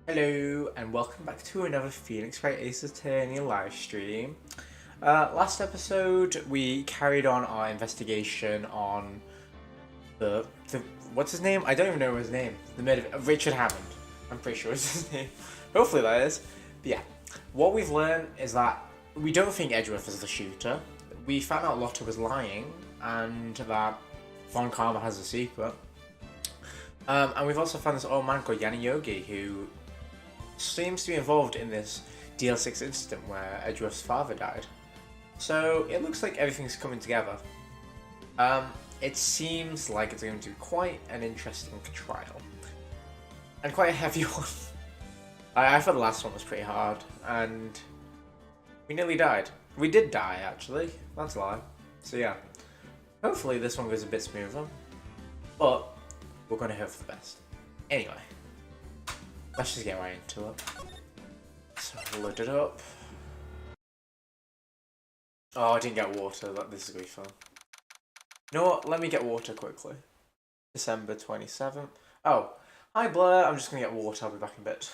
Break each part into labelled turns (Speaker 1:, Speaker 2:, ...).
Speaker 1: Hello and welcome back to another Phoenix Wright Ace Attorney live stream. Last episode we carried on our investigation on the what's his name? I don't even know his name. Richard Hammond. I'm pretty sure it's his name. Hopefully that is. But yeah, what we've learned is that we don't think Edgeworth is the shooter. We found out Lotta was lying and that Von Karma has a secret. And we've also found this old man called Yanni Yogi who seems to be involved in this DL6 incident where Edgeworth's father died. So it looks like everything's coming together. It seems like it's going to be quite an interesting trial. And quite a heavy one. I thought the last one was pretty hard, and we nearly died. We did die, actually. That's a lie. So yeah. Hopefully this one goes a bit smoother. But we're going to hope for the best. Anyway. Let's just get right into it. So load it up. Oh, I didn't get water. This is gonna be fun. You know what? Let me get water quickly. December 27th. Oh, hi Blair. I'm just gonna get water. I'll be back in a bit.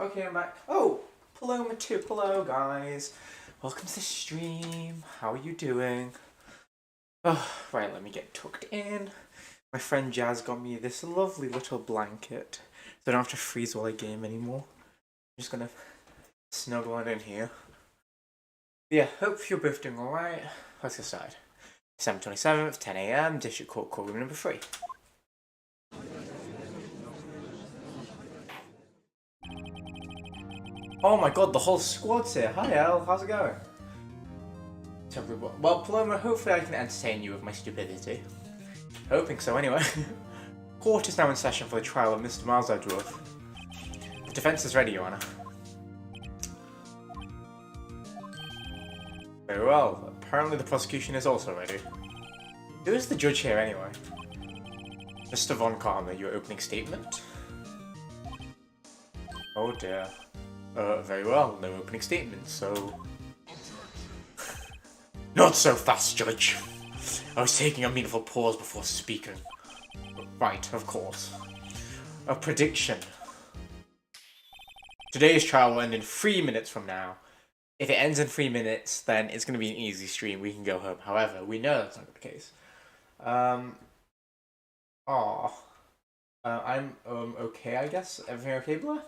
Speaker 1: Okay, I'm back. Oh, Paloma 2. Hello, guys. Welcome to the stream. How are you doing? Oh, right, let me get tucked in. My friend Jazz got me this lovely little blanket, so I don't have to freeze while I game anymore. I'm just gonna snuggle on in here. Yeah, hope you're both doing alright. Let's get started. December 27th, 10 AM, District Court, courtroom number 3. Oh my god, the whole squad's here. Hi El, how's it going? Well, Paloma, hopefully I can entertain you with my stupidity. Hoping so, anyway. Court is now in session for the trial of Mr. Miles Edgeworth. The defense is ready, Your Honor. Very well. Apparently the prosecution is also ready. Who is the judge here, anyway? Mr. Von Karma, your opening statement? Oh dear. Very well, no opening statement, so... Not so fast, Judge. I was taking a meaningful pause before speaking. Right, of course. A prediction. Today's trial will end in 3 minutes from now. If it ends in 3 minutes, then it's going to be an easy stream. We can go home. However, we know that's not the case. I'm okay, I guess. Everything okay, Blair?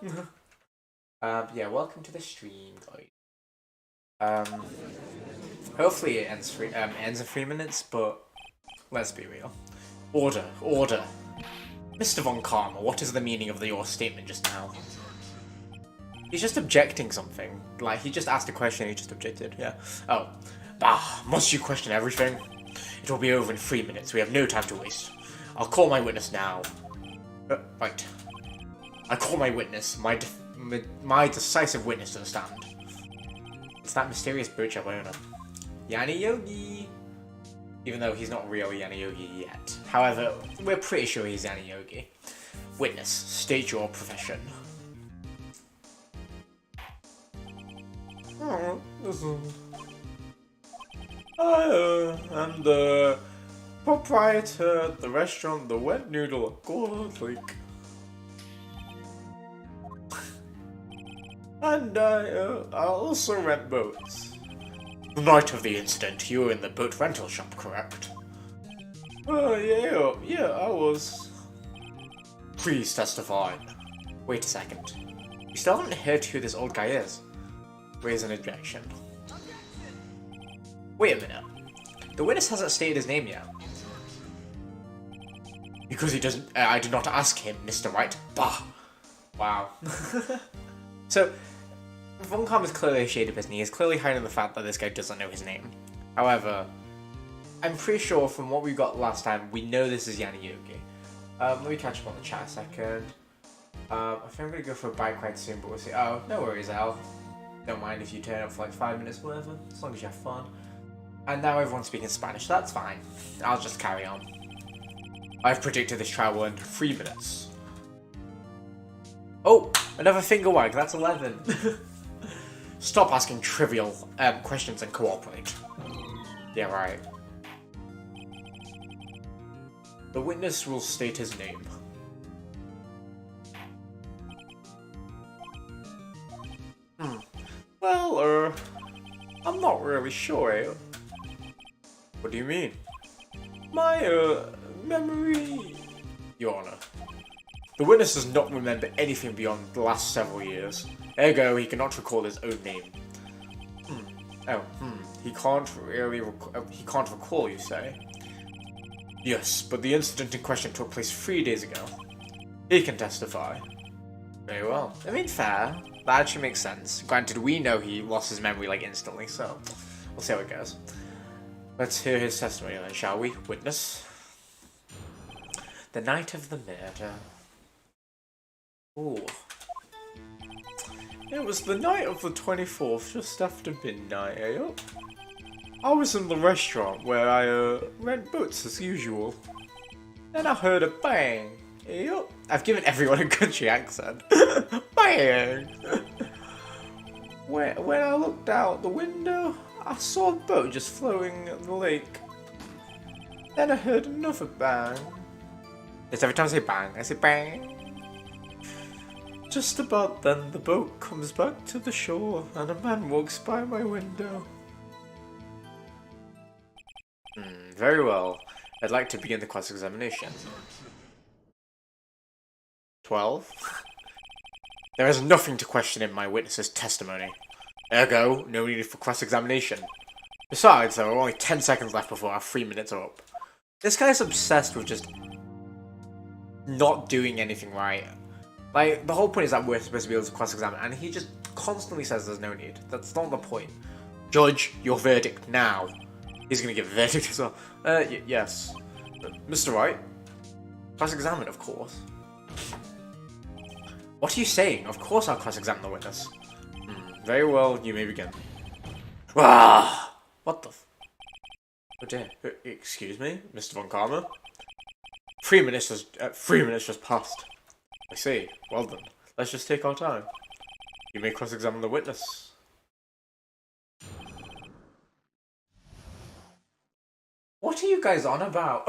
Speaker 1: Yeah, welcome to the stream, guys. Hopefully it ends in 3 minutes, but let's be real. Order, order. Mr. Von Karma, what is the meaning of your statement just now? He's just objecting something. Like, he just asked a question and he just objected, yeah. Oh. Bah, must you question everything? It will be over in 3 minutes. We have no time to waste. I'll call my witness now. Right. I call my witness, my decisive witness to the stand. It's that mysterious boot shop owner, Yanni Yogi. Even though he's not really Yanni Yogi yet. However, we're pretty sure he's Yanni Yogi. Witness, state your profession. I am the proprietor of the restaurant The Wet Noodle of Gold Lake. And I also rent boats. The night of the incident, you were in the boat rental shop, correct? Yeah, I was. Please testify. Wait a second. We still haven't heard who this old guy is. Raise an objection. Wait a minute. The witness hasn't stated his name yet. Because he doesn't. I did not ask him, Mr. Wright. Bah. Wow. So, Von Karma is clearly a shade of business. He is clearly hiding the fact that this guy doesn't know his name. However, I'm pretty sure from what we got last time, we know this is Yanni Yogi. Let me catch up on the chat a second. I think I'm gonna go for a bike ride soon, but we'll see. Oh, no worries, Al. Don't mind if you turn up for like 5 minutes, whatever, as long as you have fun. And now everyone's speaking Spanish, that's fine. I'll just carry on. I've predicted this trial will end in 3 minutes. Oh, another finger wag, that's 11. Stop asking trivial questions and cooperate. Yeah, right. The witness will state his name. Well, I'm not really sure, eh? What do you mean? My, memory... Your Honor. The witness does not remember anything beyond the last several years. Ergo, he cannot recall his own name. He can't really he can't recall, you say? Yes, but the incident in question took place 3 days ago. He can testify. Very well. I mean, fair. That actually makes sense. Granted, we know he lost his memory, like, instantly, so we'll see how it goes. Let's hear his testimony then, shall we? Witness. The night of the murder. Ooh. It was the night of the 24th, just after midnight, eh? I was in the restaurant where I, rent boats as usual. Then I heard a bang. Eh? I've given everyone a country accent. Bang! When I looked out the window, I saw a boat just floating in the lake. Then I heard another bang. Yes, every time I say bang, I say bang. Just about then, the boat comes back to the shore and a man walks by my window. Very well. I'd like to begin the cross-examination. 12? There is nothing to question in my witness's testimony. Ergo, no need for cross-examination. Besides, there are only 10 seconds left before our 3 minutes are up. This guy's obsessed with just not doing anything right. Like, the whole point is that we're supposed to be able to cross-examine, and he just constantly says there's no need. That's not the point. Judge, your verdict now. He's gonna give a verdict as well. Yes. Mr. Wright? Cross-examine, of course. What are you saying? Of course I'll cross-examine the witness. Very well, you may begin. Ah! What the Oh dear. Excuse me, Mr. Von Karma? 3 minutes just passed. I see. Well then, let's just take our time. You may cross-examine the witness. What are you guys on about?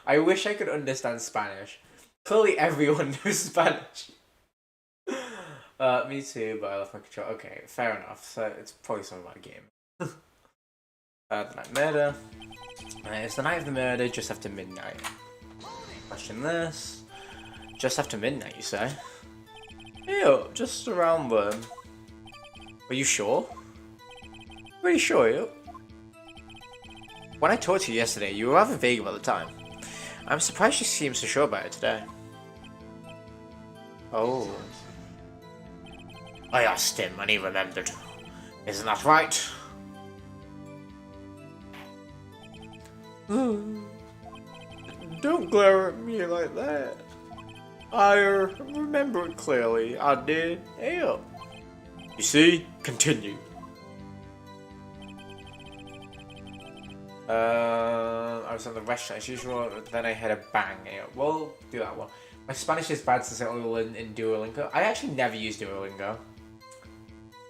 Speaker 1: I wish I could understand Spanish. Clearly everyone knows Spanish. Me too, but I left my control. Okay, fair enough. So it's probably something about a game. The night of murder. It's the night of the murder, just after midnight. Question this. Just after midnight, you say? Yeah, just around then. Are you sure? Pretty sure, yeah. When I talked to you yesterday, you were rather vague about the time. I'm surprised you seem so sure about it today. Oh. I asked him and he remembered. Isn't that right? Don't glare at me like that. I remember it clearly. I did. Yeah. You see? Continue. I was in the restaurant as usual, then I had a bang. Yeah. Well, do that one. My Spanish is bad since I only learned in Duolingo. I actually never used Duolingo.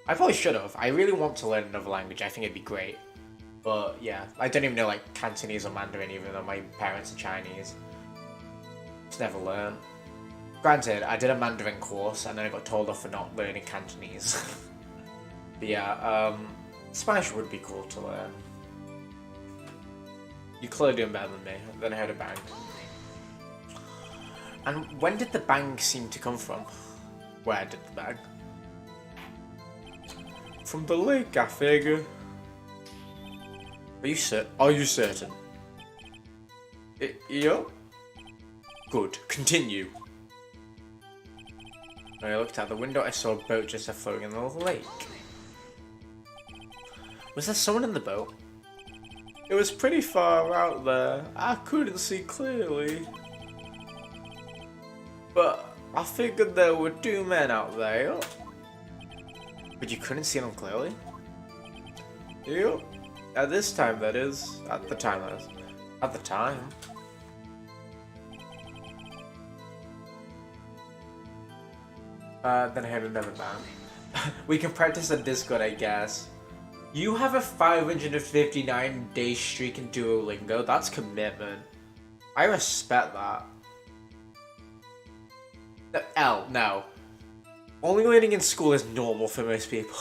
Speaker 1: I probably should have. I really want to learn another language. I think it'd be great. But yeah, I don't even know like Cantonese or Mandarin, even though my parents are Chinese. Just never learned. Granted, I did a Mandarin course and then I got told off for not learning Cantonese. But yeah, Spanish would be cool to learn. You're clearly doing better than me. Then I heard a bang. And when did the bang seem to come from? Where did the bang? From the lake, I figure. Are you certain? Yep. Good. Continue. When I looked out the window, I saw a boat just floating in the lake. Was there someone in the boat? It was pretty far out there. I couldn't see clearly. But I figured there were 2 men out there. But you couldn't see them clearly? Yep. At this time, that is. At the time, that is. At the time. Then I had another man. We can practice on Discord, I guess. You have a 559-day streak in Duolingo. That's commitment. I respect that. No. Only learning in school is normal for most people.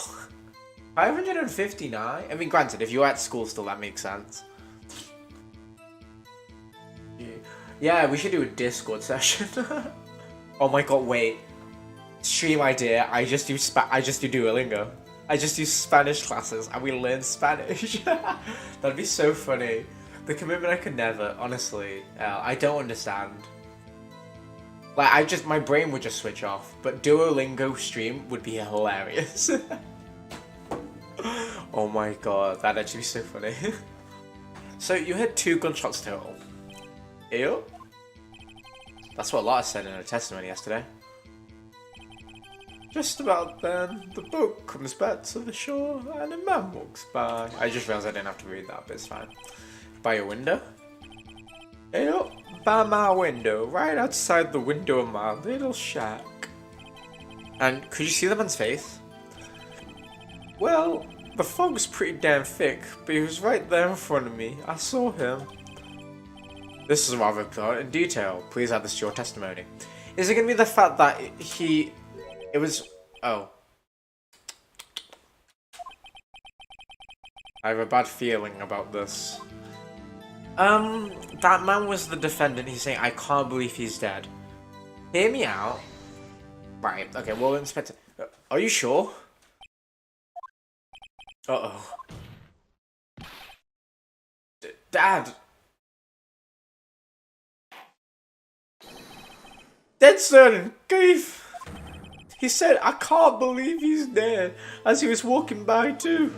Speaker 1: 559? I mean, granted, if you're at school still, that makes sense. Yeah, we should do a Discord session. Oh my god, wait. Stream idea, I just do Duolingo. I just do Spanish classes and we learn Spanish. That'd be so funny. The commitment I could never, honestly. I don't understand. Like, my brain would just switch off. But Duolingo stream would be hilarious. Oh my god, that'd actually be so funny. So, you had 2 gunshots total. Ew. That's what Lotta said in her testimony yesterday. Just about then, the boat comes back to the shore and a man walks by. I just realised I didn't have to read that, but it's fine. By your window? Ew, by my window, right outside the window of my little shack. And could you see the man's face? Well, the fog's pretty damn thick, but he was right there in front of me. I saw him. This is rather put in detail. Please add this to your testimony. Is it going to be the fact that it was... Oh. I have a bad feeling about this. That man was the defendant. He's saying, I can't believe he's dead. Hear me out. Right, okay, well, Inspector... Are you sure? Uh-oh. Dad! Dead certain, Keith! He said, I can't believe he's dead, as he was walking by too.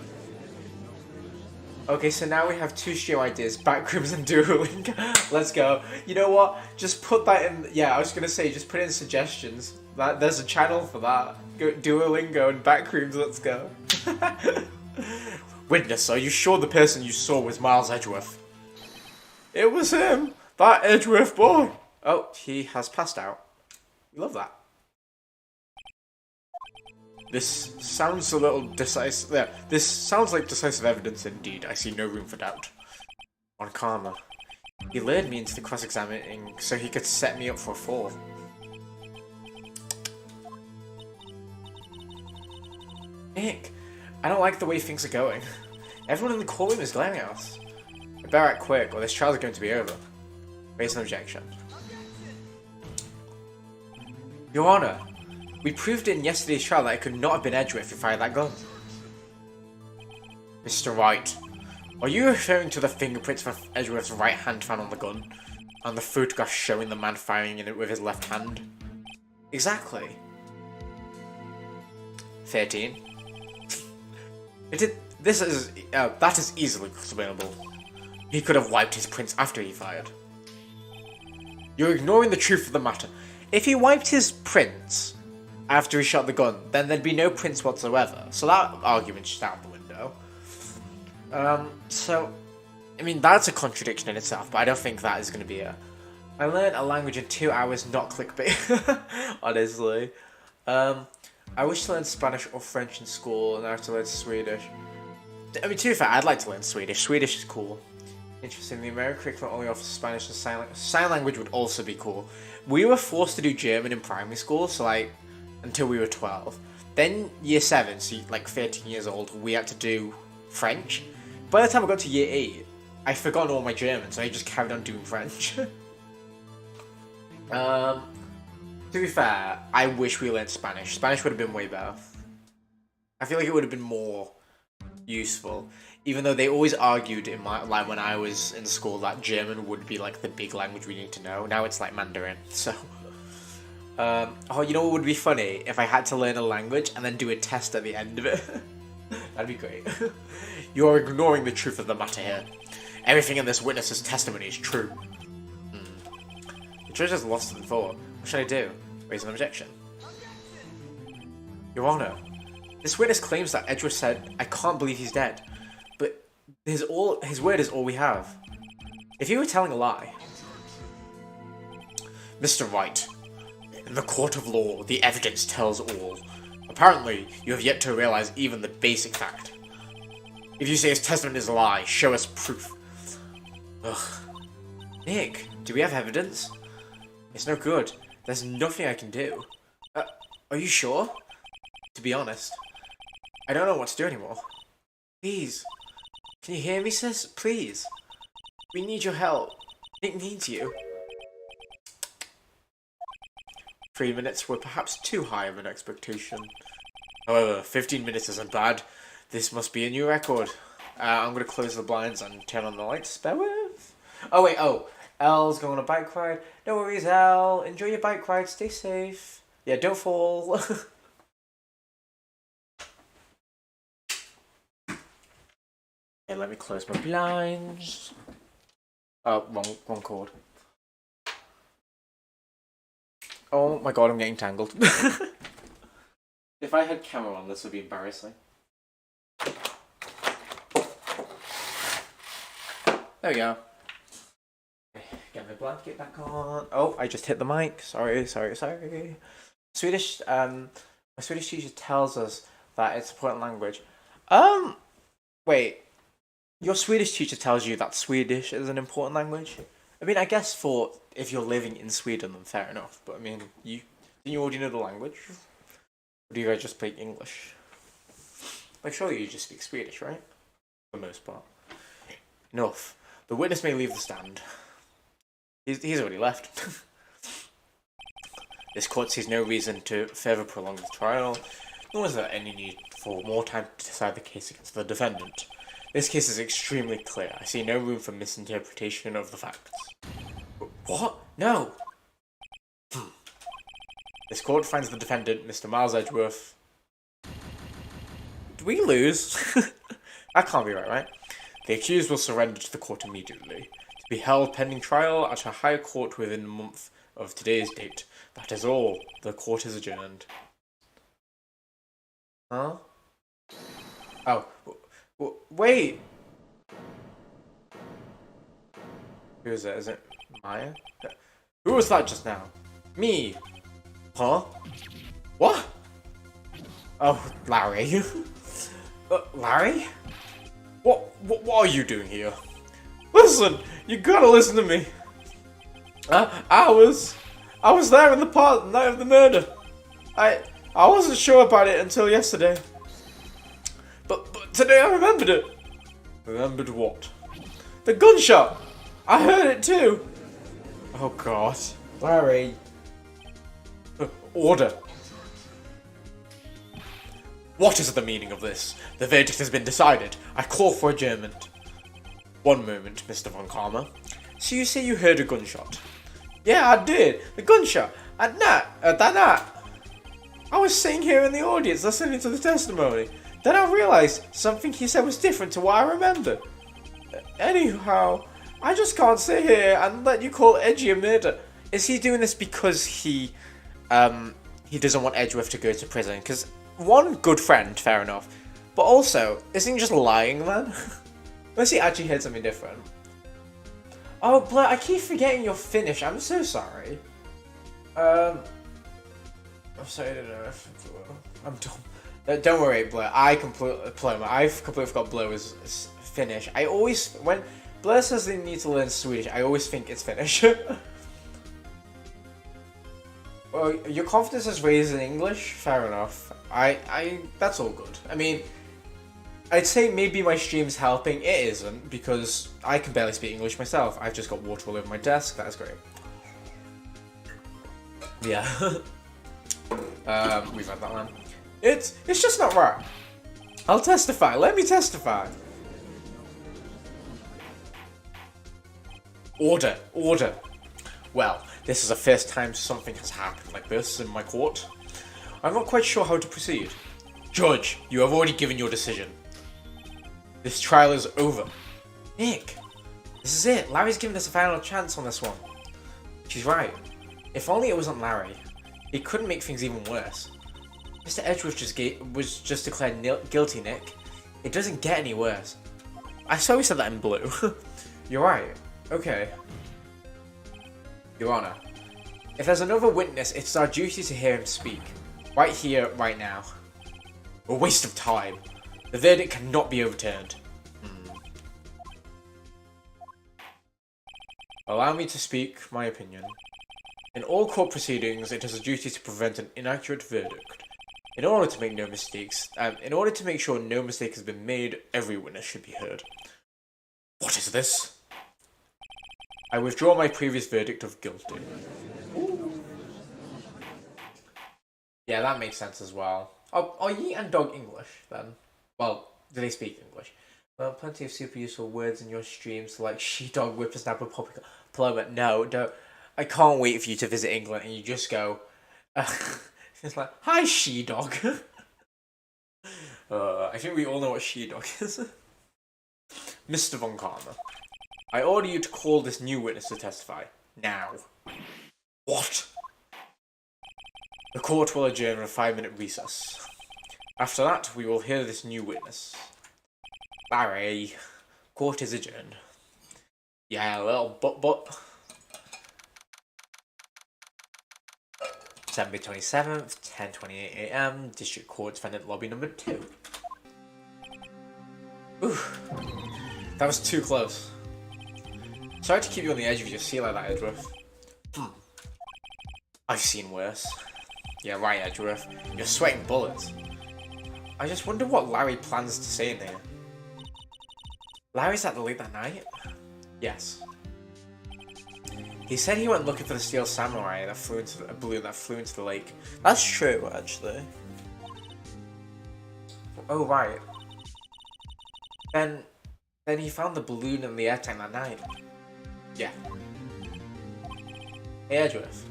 Speaker 1: Okay, so now we have 2 stream ideas, Backrooms and Duolingo. Let's go. You know what? Just put that in, yeah, I was gonna say, just put in suggestions. There's a channel for that. Duolingo and Backrooms, let's go. Witness, are you sure the person you saw was Miles Edgeworth? It was him, that Edgeworth boy. Oh, he has passed out. We love that. This sounds a little decisive. Yeah, this sounds like decisive evidence indeed. I see no room for doubt. On karma. He lured me into the cross-examining so he could set me up for a fall. Nick, I don't like the way things are going. Everyone in the courtroom is glaring at us. I better act quick or this trial's going to be over. Raise an objection. Your Honor, we proved in yesterday's trial that it could not have been Edgeworth who fired that gun. Mr. Wright, are you referring to the fingerprints from Edgeworth's right hand found on the gun? And the photograph showing the man firing in it with his left hand? Exactly. 13. That is easily explainable. He could have wiped his prints after he fired. You're ignoring the truth of the matter. If he wiped his prints after he shot the gun, then there'd be no prints whatsoever. So that argument's just out the window. I mean, that's a contradiction in itself, but I don't think that is going to be it. I learned a language in 2 hours, not clickbait. Honestly. I wish to learn Spanish or French in school, and I have to learn Swedish. I mean, to be fair, I'd like to learn Swedish. Swedish is cool. Interesting, the American curriculum only offers Spanish and sign language. Sign language would also be cool. We were forced to do German in primary school, so like, until we were 12. Then year 7, so like 13 years old, we had to do French. By the time I got to year 8, I'd forgotten all my German, so I just carried on doing French. To be fair, I wish we learned Spanish. Spanish would have been way better. I feel like it would have been more useful. Even though they always argued in my, like when I was in school, that German would be like the big language we need to know. Now it's like Mandarin, so... oh, you know what would be funny? If I had to learn a language and then do a test at the end of it. That'd be great. You're ignoring the truth of the matter here. Everything in this witness's testimony is true. The judge has lost in thought. What should I do? Raise an objection. Your Honor, this witness claims that Edgeworth said, "I can't believe he's dead," but his word is all we have. If you were telling a lie... Mr. Wright, in the court of law, the evidence tells all. Apparently, you have yet to realize even the basic fact. If you say his testament is a lie, show us proof. Ugh. Nick, do we have evidence? It's no good. There's nothing I can do. Are you sure? To be honest, I don't know what to do anymore. Please. Can you hear me, sis? Please. We need your help. Nick needs you. 3 minutes were perhaps too high of an expectation. However, 15 minutes isn't bad. This must be a new record. I'm going to close the blinds and turn on the lights. Bear with. Oh wait, Elle's going on a bike ride. No worries, Elle. Enjoy your bike ride. Stay safe. Yeah, don't fall. Okay, let me close my blinds. Oh, wrong cord. Oh my god, I'm getting tangled. If I had camera on, this would be embarrassing. There we go. Get my blanket back on. Oh, I just hit the mic. Sorry. Swedish, my Swedish teacher tells us that it's important language. Wait. Your Swedish teacher tells you that Swedish is an important language? I mean, I guess for if you're living in Sweden, then fair enough. But I mean, you already know the language? Or do you guys just speak English? Like, surely you just speak Swedish, right? For the most part. Enough. The witness may leave the stand. He's already left. This court sees no reason to further prolong the trial, nor is there any need for more time to decide the case against the defendant. This case is extremely clear. I see no room for misinterpretation of the facts. What? No! This court finds the defendant, Mr. Miles Edgeworth... Did we lose? That can't be right? The accused will surrender to the court immediately, to be held pending trial at a higher court within a month of today's date. That is all. The court is adjourned. Huh? Oh. Wait! Who is it? Is it Maya? Who was that just now? Me! Huh? What? Oh, Larry. Larry? What are you doing here? Listen! You gotta listen to me! I was there in the park the night of the murder. I wasn't sure about it until yesterday. But today I remembered it. Remembered what? The gunshot! I heard it too! Oh god. Larry. Order. What is the meaning of this? The verdict has been decided. I call for adjournment. One moment, Mr. Von Karma. So you say you heard a gunshot? Yeah, I did. The gunshot. At that night. I was sitting here in the audience listening to the testimony. Then I realised something he said was different to what I remember. Anyhow, I just can't sit here and let you call Edgy a murder. Is he doing this because he doesn't want Edgeworth to go to prison? Because one, good friend, fair enough. But also, isn't he just lying, man? Unless he actually heard something different. Oh, Blair, I keep forgetting you're Finnish. I'm so sorry. I'm sorry, I don't know if I'm dumb. Don't worry, Blair. I've completely forgot Blair was Finnish. I always, when Blair says they need to learn Swedish, I always think it's Finnish. Well, your confidence is raised in English. Fair enough. That's all good. I mean, I'd say maybe my stream's helping. It isn't, because I can barely speak English myself. I've just got water all over my desk. That's great. Yeah. We've had that one. It's just not right. I'll testify. Let me testify. Order. Well, this is the first time something has happened like this in my court. I'm not quite sure how to proceed. Judge, you have already given your decision. This trial is over. Nick, this is it. Larry's giving us a final chance on this one. She's right. If only it wasn't Larry. He couldn't make things even worse. Mr. Edgeworth was just declared guilty, Nick. It doesn't get any worse. I swear we said that in blue. You're right. Okay. Your Honor, if there's another witness, it's our duty to hear him speak. Right here, right now. A waste of time. The verdict cannot be overturned. Allow me to speak my opinion. In all court proceedings, it is a duty to prevent an inaccurate verdict. In order to make no mistakes, in order to make sure no mistake has been made, every witness should be heard. What is this? I withdraw my previous verdict of guilty. Ooh. Yeah, that makes sense as well. Are ye and dog English, then? Well, do they speak English? Well, plenty of super useful words in your streams, like she-dog, whippersnapper, plummet. No, don't. I can't wait for you to visit England and you just go... it's like, hi, she-dog. I think we all know what she-dog is. Mr. Von Karma, I order you to call this new witness to testify. Now. What? The court will adjourn a 5-minute recess. After that, we will hear this new witness. Barry. Court is adjourned. Yeah, little but. December 27th, 10:28 AM, District Court Defendant Lobby number 2. Ooh. That was too close. Sorry to keep you on the edge of your seat like that, Edgeworth. I've seen worse. Yeah, right, Edgeworth. You're sweating bullets. I just wonder what Larry plans to say in here. Larry's at the lake that night? Yes. He said he went looking for the steel samurai that flew into a balloon that flew into the lake. That's true, actually. Oh, right. Then he found the balloon in the air tank that night. Yeah. Hey, Edgeworth.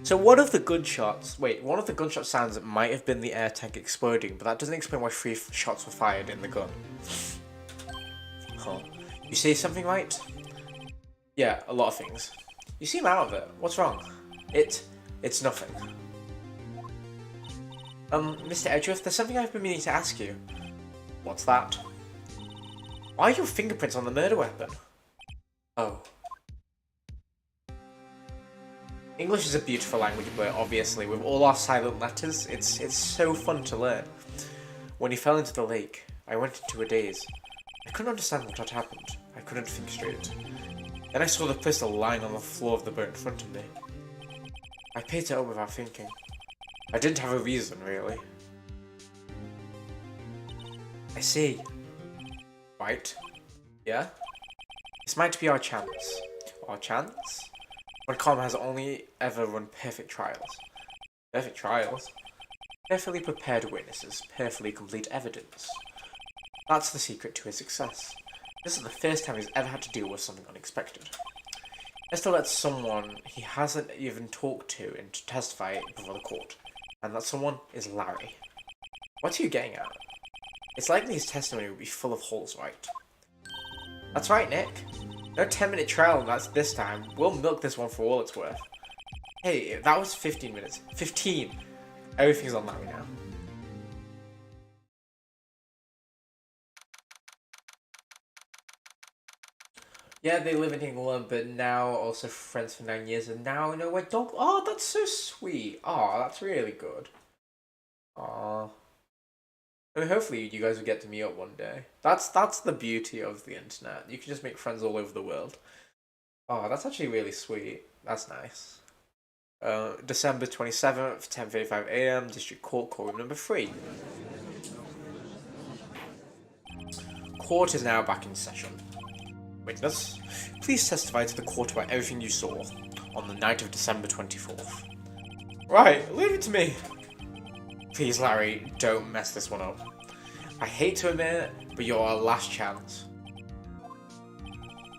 Speaker 1: So one of the gunshot sounds might have been the air tank exploding, but that doesn't explain why 3 shots were fired in the gun. Huh. You say something, right? Yeah, a lot of things. You seem out of it. What's wrong? It's nothing. Mr. Edgeworth, there's something I've been meaning to ask you. What's that? Why are your fingerprints on the murder weapon? Oh. English is a beautiful language, but obviously, with all our silent letters, it's so fun to learn. When he fell into the lake, I went into a daze. I couldn't understand what had happened. I couldn't think straight. Then I saw the pistol lying on the floor of the boat in front of me. I picked it up without thinking. I didn't have a reason, really. I see. Right? Yeah? This might be our chance. Our chance? Montcalm has only ever run perfect trials. Perfect trials? Perfectly prepared witnesses, perfectly complete evidence. That's the secret to his success. This is the first time he's ever had to deal with something unexpected. Has to let someone he hasn't even talked to in to testify before the court. And that someone is Larry. What are you getting at? It's likely his testimony will be full of holes, right? That's right, Nick. No 10-minute trial that's this time. We'll milk this one for all it's worth. Hey, that was 15 minutes. 15! Everything's on Larry now. Yeah, they live in England, but now also friends for 9 years, and now know where dog. Oh, that's so sweet. Oh, that's really good. Oh, I mean, hopefully you guys will get to meet up one day. That's the beauty of the internet. You can just make friends all over the world. Oh, that's actually really sweet. That's nice. December 27th, 10:35 AM, District Court, courtroom number 3. Court is now back in session. Witness, please testify to the court about everything you saw on the night of December 24th. Right, leave it to me. Please, Larry, don't mess this one up. I hate to admit it, but you're our last chance.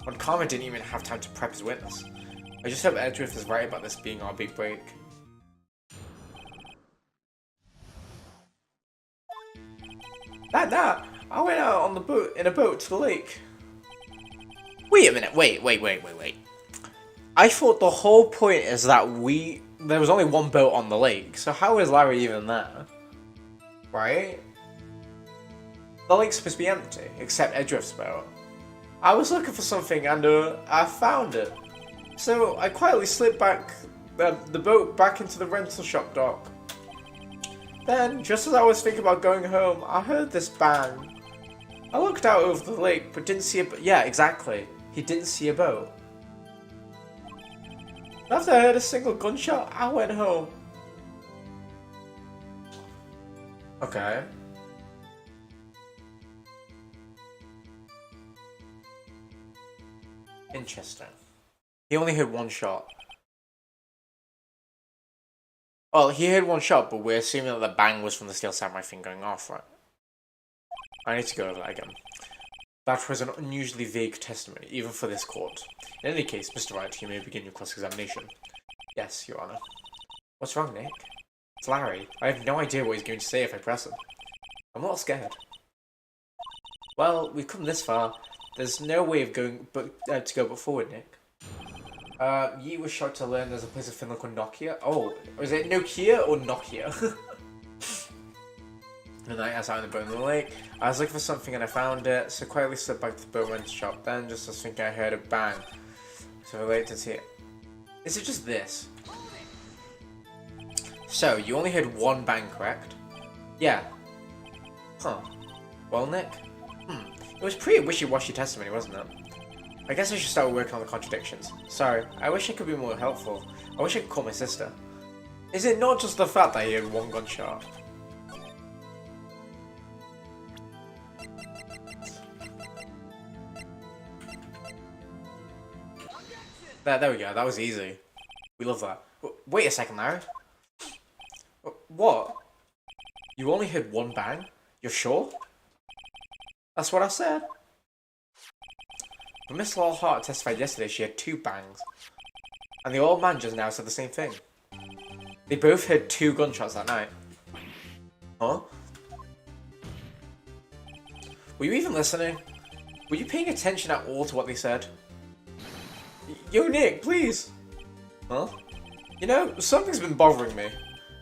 Speaker 1: When Karma didn't even have time to prep his witness. I just hope Edgeworth is right about this being our big break. That! I went out on the boat in a boat to the lake. Wait a minute, wait. I thought the whole point is that we there was only one boat on the lake, so how is Larry even there? Right? The lake's supposed to be empty, except Edrift's boat. I was looking for something and I found it. So I quietly slid back the boat back into the rental shop dock. Then, just as I was thinking about going home, I heard this bang. I looked out over the lake, but didn't see a boat. Yeah, exactly. He didn't see a boat. After I heard a single gunshot, I went home. Okay. Interesting. He only heard one shot. Well, he heard one shot, but we're assuming that the bang was from the steel samurai thing going off, right? I need to go over that again. That was an unusually vague testimony, even for this court. In any case, Mr. Wright, you may begin your cross-examination. Yes, Your Honor. What's wrong, Nick? It's Larry. I have no idea what he's going to say if I press him. I'm not scared. Well, we've come this far. There's no way of going to go but forward, Nick. Yi was shocked to learn there's a place in Finland called Nokia. Oh, was it Nokia or Nokia? The night I was out in the boat in the lake, I was looking for something and I found it, so quietly slipped back to the boat rental shop. Then, just as thinking, I heard a bang. So I waited to see it. Is it just this? So, you only heard one bang, correct? Yeah. Huh. Well, Nick? It was pretty wishy-washy testimony, wasn't it? I guess I should start working on the contradictions. Sorry, I wish I could be more helpful. I wish I could call my sister. Is it not just the fact that he had one gunshot? There we go, that was easy. We love that. Wait a second, Larry. What? You only heard one bang? You're sure? That's what I said. But Miss Lawhart testified yesterday she had 2 bangs. And the old man just now said the same thing. They both heard 2 gunshots that night. Huh? Were you even listening? Were you paying attention at all to what they said? Yo, Nick, please! Huh? You know, something's been bothering me.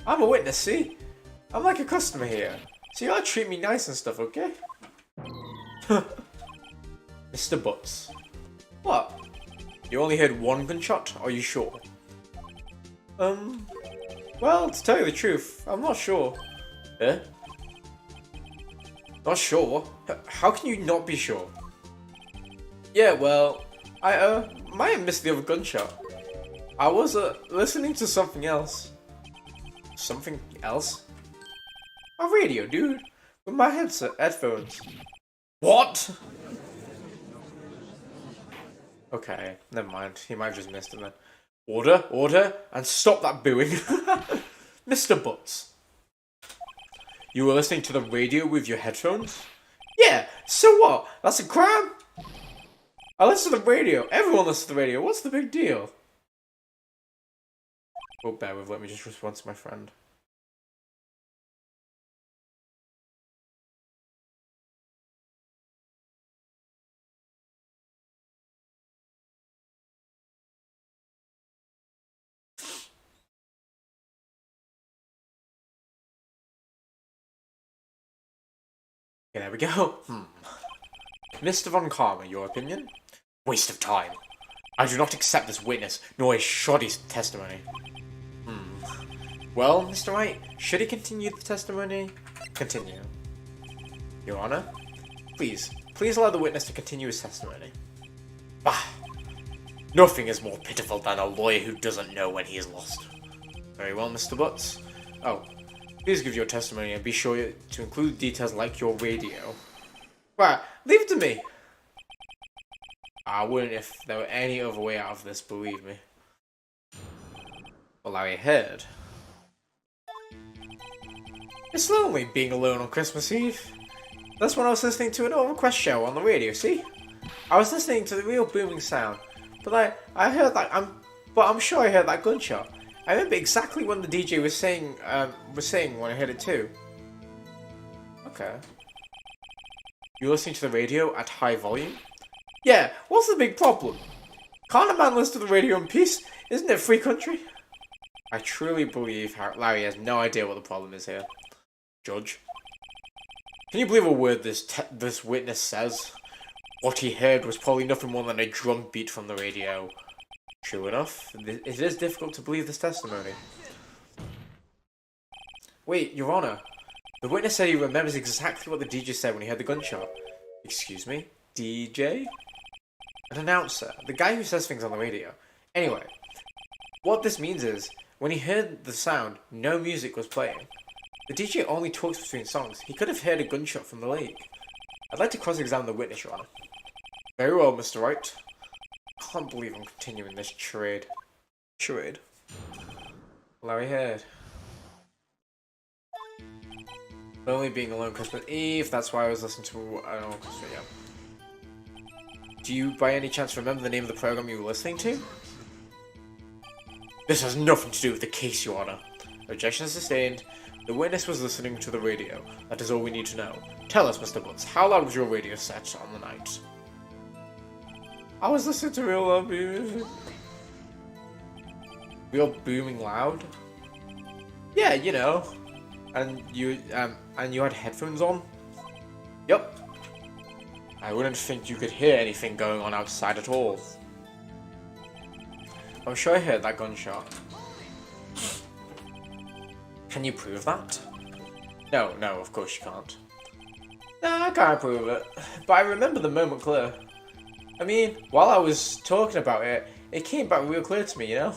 Speaker 1: I'm a witness, see? I'm like a customer here. So you gotta treat me nice and stuff, okay? Mr. Butts. What? You only heard 1 gunshot? Are you sure? Well, to tell you the truth, I'm not sure. Eh? Not sure? How can you not be sure? Yeah, well, I might have missed the other gunshot. I was, listening to something else. Something else? A radio, dude. With my headphones. What? Okay, never mind. He might have just missed it then. Order, order, and stop that booing. Mr. Butts. You were listening to the radio with your headphones? Yeah, so what? That's a crime? I listen to the radio. Everyone listens to the radio. What's the big deal? Oh, bear with. Let me just respond to my friend. Okay, there we go. Mr. Von Karma, your opinion? Waste of time. I do not accept this witness, nor his shoddy testimony. Well, Mr. Wright, should he continue the testimony? Continue. Your Honor? Please allow the witness to continue his testimony. Bah! Nothing is more pitiful than a lawyer who doesn't know when he is lost. Very well, Mr. Butts. Oh, please give your testimony and be sure to include details like your radio. Right, leave it to me. I wouldn't if there were any other way out of this, believe me. Well, I heard. It's lonely being alone on Christmas Eve. That's when I was listening to an old request show on the radio, see? I was listening to the real booming sound, but I heard that, I'm sure I heard that gunshot. I remember exactly when the DJ was saying when I heard it too. Okay. You're listening to the radio at high volume? Yeah, what's the big problem? Can't a man listen to the radio in peace? Isn't it a free country? I truly believe Larry has no idea what the problem is here. Judge. Can you believe a word this witness says? What he heard was probably nothing more than a drum beat from the radio. True enough, it is difficult to believe this testimony. Wait, Your Honor. The witness said he remembers exactly what the DJ said when he heard the gunshot. Excuse me? DJ? An announcer. The guy who says things on the radio. Anyway, what this means is, when he heard the sound, no music was playing. The DJ only talks between songs. He could have heard a gunshot from the lake. I'd like to cross-examine the witness, Your Honor. Very well, Mr. Wright. I can't believe I'm continuing this charade. Charade. Larry heard. Only being alone Christmas Eve, that's why I was listening to Christmas, yeah. Do you by any chance remember the name of the program you were listening to? This has nothing to do with the case, Your Honor. Objection sustained. The witness was listening to the radio. That is all we need to know. Tell us, Mr. Butts, how loud was your radio set on the night? I was listening to real loud music. Real booming loud? Yeah, you know. And you had headphones on? Yup. I wouldn't think you could hear anything going on outside at all. I'm sure I heard that gunshot. Can you prove that? No, of course you can't. Nah, I can't prove it. But I remember the moment clear. I mean, while I was talking about it, it came back real clear to me, you know?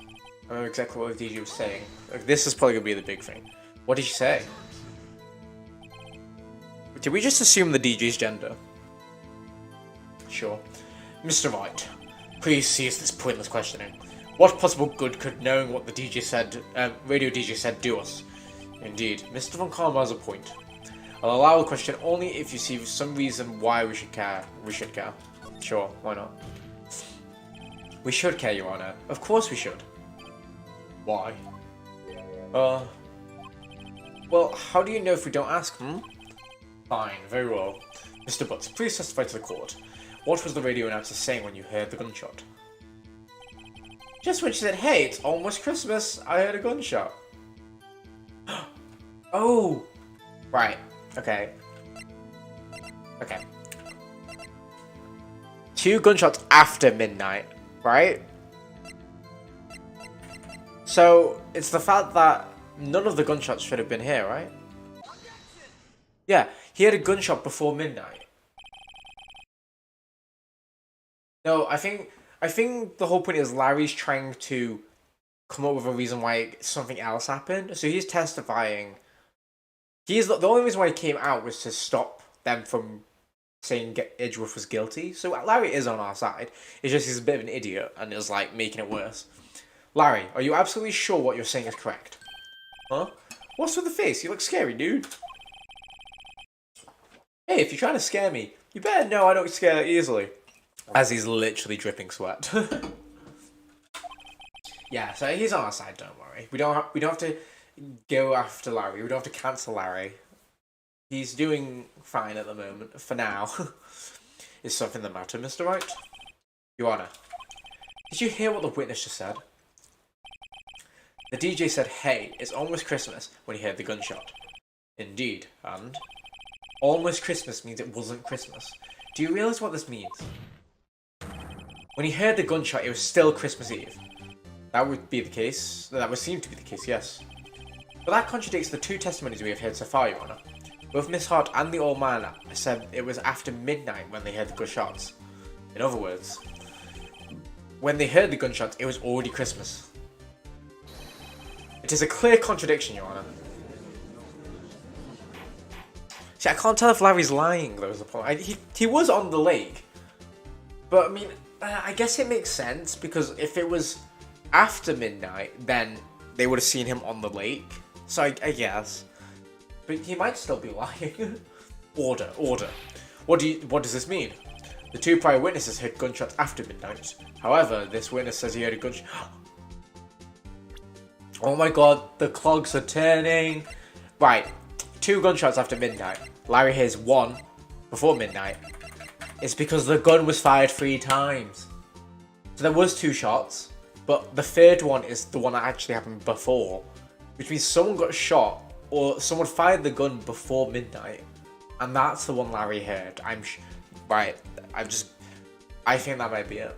Speaker 1: I remember exactly what the DJ was saying. Like, this is probably going to be the big thing. What did she say? Did we just assume the DJ's gender? Sure. Mr. Wright, please cease this pointless questioning. What possible good could knowing what the DJ said, radio DJ said, do us? Indeed, Mr. Von Karma has a point. I'll allow the question only if you see some reason why we should care. We should care. Sure, why not? We should care, Your Honor. Of course we should. Why? Well, how do you know if we don't ask, Fine, very well. Mr. Butts, please testify to the court. What was the radio announcer saying when you heard the gunshot? Just when she said, hey, it's almost Christmas, I heard a gunshot. Oh! Right, okay. Okay. 2 gunshots after midnight, right? So, it's the fact that none of the gunshots should have been here, right? Yeah, he had a gunshot before midnight. No, I think the whole point is Larry's trying to come up with a reason why something else happened. So he's testifying. The only reason why he came out was to stop them from saying Edgeworth was guilty. So Larry is on our side. It's just he's a bit of an idiot and is like making it worse. Larry, are you absolutely sure what you're saying is correct? Huh? What's with the face? You look scary, dude. Hey, if you're trying to scare me, you better know I don't scare easily. As he's literally dripping sweat. Yeah, so he's on our side, don't worry. We don't have to go after Larry. We don't have to cancel Larry. He's doing fine at the moment, for now. Is something the matter, Mr. Wright? Your Honor, did you hear what the witness just said? The DJ said, hey, it's almost Christmas, when he heard the gunshot. Indeed, and? Almost Christmas means it wasn't Christmas. Do you realise what this means? When he heard the gunshot, it was still Christmas Eve. That would be the case. That would seem to be the case, yes. But that contradicts the 2 testimonies we have heard so far, Your Honour. Both Miss Hart and the old man said it was after midnight when they heard the gunshots. In other words, when they heard the gunshots, it was already Christmas. It is a clear contradiction, Your Honour. See, I can't tell if Larry's lying, though, is the point. He was on the lake. But, I mean, I guess it makes sense, because if it was after midnight, then they would have seen him on the lake. So, I guess. But he might still be lying. Order. What does this mean? The 2 prior witnesses heard gunshots after midnight. However, this witness says he heard a gunshot. Oh my god, the clogs are turning. Right, 2 gunshots after midnight. Larry hears 1 before midnight. It's because the gun was fired 3 times. So there was 2 shots. But the third one is the one that actually happened before, which means someone got shot or someone fired the gun before midnight, and that's the one Larry heard. Right. I think that might be it.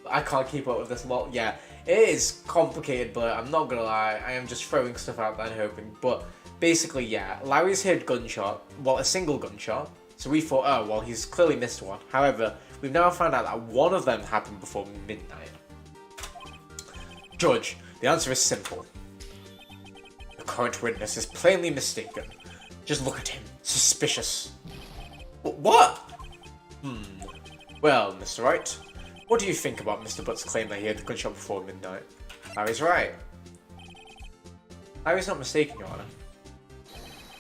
Speaker 1: I can't keep up with this lot. Yeah, it is complicated, but I'm not gonna lie. I am just throwing stuff out there and hoping. But basically, yeah, Larry's heard gunshot. Well, a single gunshot. So we thought, oh, well, he's clearly missed one. However, we've now found out that one of them happened before midnight. Judge, the answer is simple. The current witness is plainly mistaken. Just look at him. Suspicious. What? Well, Mr. Wright, what do you think about Mr. Butt's claim that he heard the gunshot before midnight? Larry's right. Larry's not mistaken, Your Honor.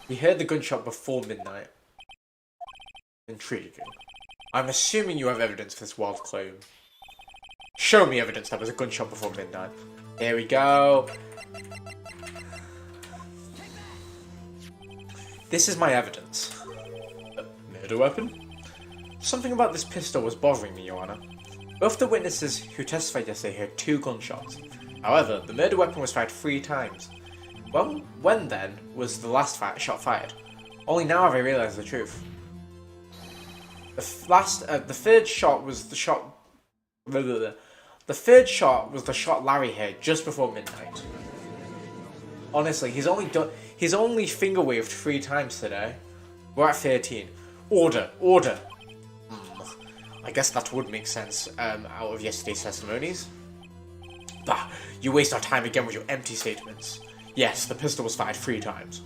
Speaker 1: He heard the gunshot before midnight. Intriguing. I'm assuming you have evidence for this wild claim. Show me evidence that was a gunshot before midnight. Here we go. This is my evidence. A murder weapon? Something about this pistol was bothering me, Your Honor. Both the witnesses who testified yesterday heard 2 gunshots. However, the murder weapon was fired 3 times. Well, when then was the last shot fired? Only now have I realised the truth. The third shot was the shot. The third shot was the shot Larry heard just before midnight. Honestly, he's only finger waved 3 times today. We're at 13. Order. I guess that would make sense out of yesterday's testimonies. Bah, you waste our time again with your empty statements. Yes, the pistol was fired 3 times.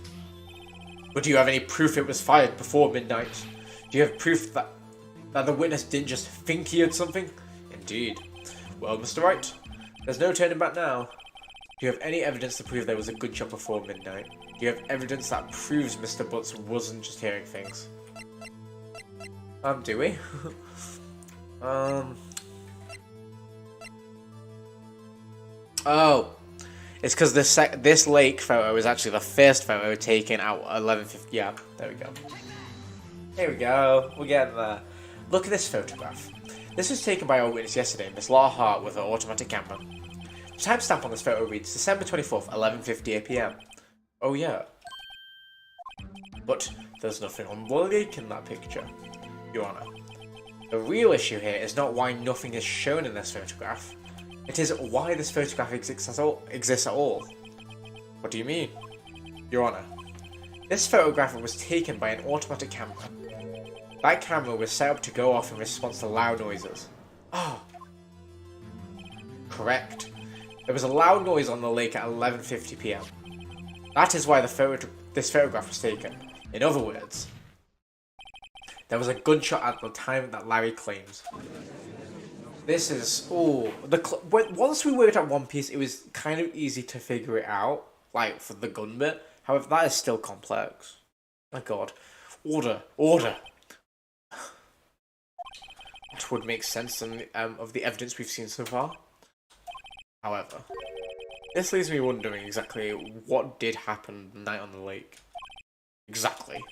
Speaker 1: But do you have any proof it was fired before midnight? Do you have proof that the witness didn't just think he heard something? Indeed. Well, Mr. Wright, there's no turning back now. Do you have any evidence to prove there was a gunshot before midnight? Do you have evidence that proves Mr. Butts wasn't just hearing things? Do we? Oh, it's because this lake photo is actually the first photo taken at 11:50. Yeah, there we go. Here we go. We're getting there. Look at this photograph. This was taken by our witness yesterday, Miss Laura Hart, with her automatic camera. The timestamp on this photo reads December 24th, 11:58 p.m. Oh yeah. But there's nothing on the lake in that picture, Your Honor. The real issue here is not why nothing is shown in this photograph. It is why this photograph exists at all. What do you mean? Your Honor, this photograph was taken by an automatic camera. That camera was set up to go off in response to loud noises. Ah, correct. There was a loud noise on the lake at 11:50 p.m. That is why this photograph was taken. In other words, there was a gunshot at the time that Larry claims. This is once we worked out One Piece, it was kind of easy to figure it out, like for the gun bit. However, that is still complex. My God, order. That would make sense of the evidence we've seen so far. However, this leaves me wondering exactly what did happen the night on the lake. Exactly.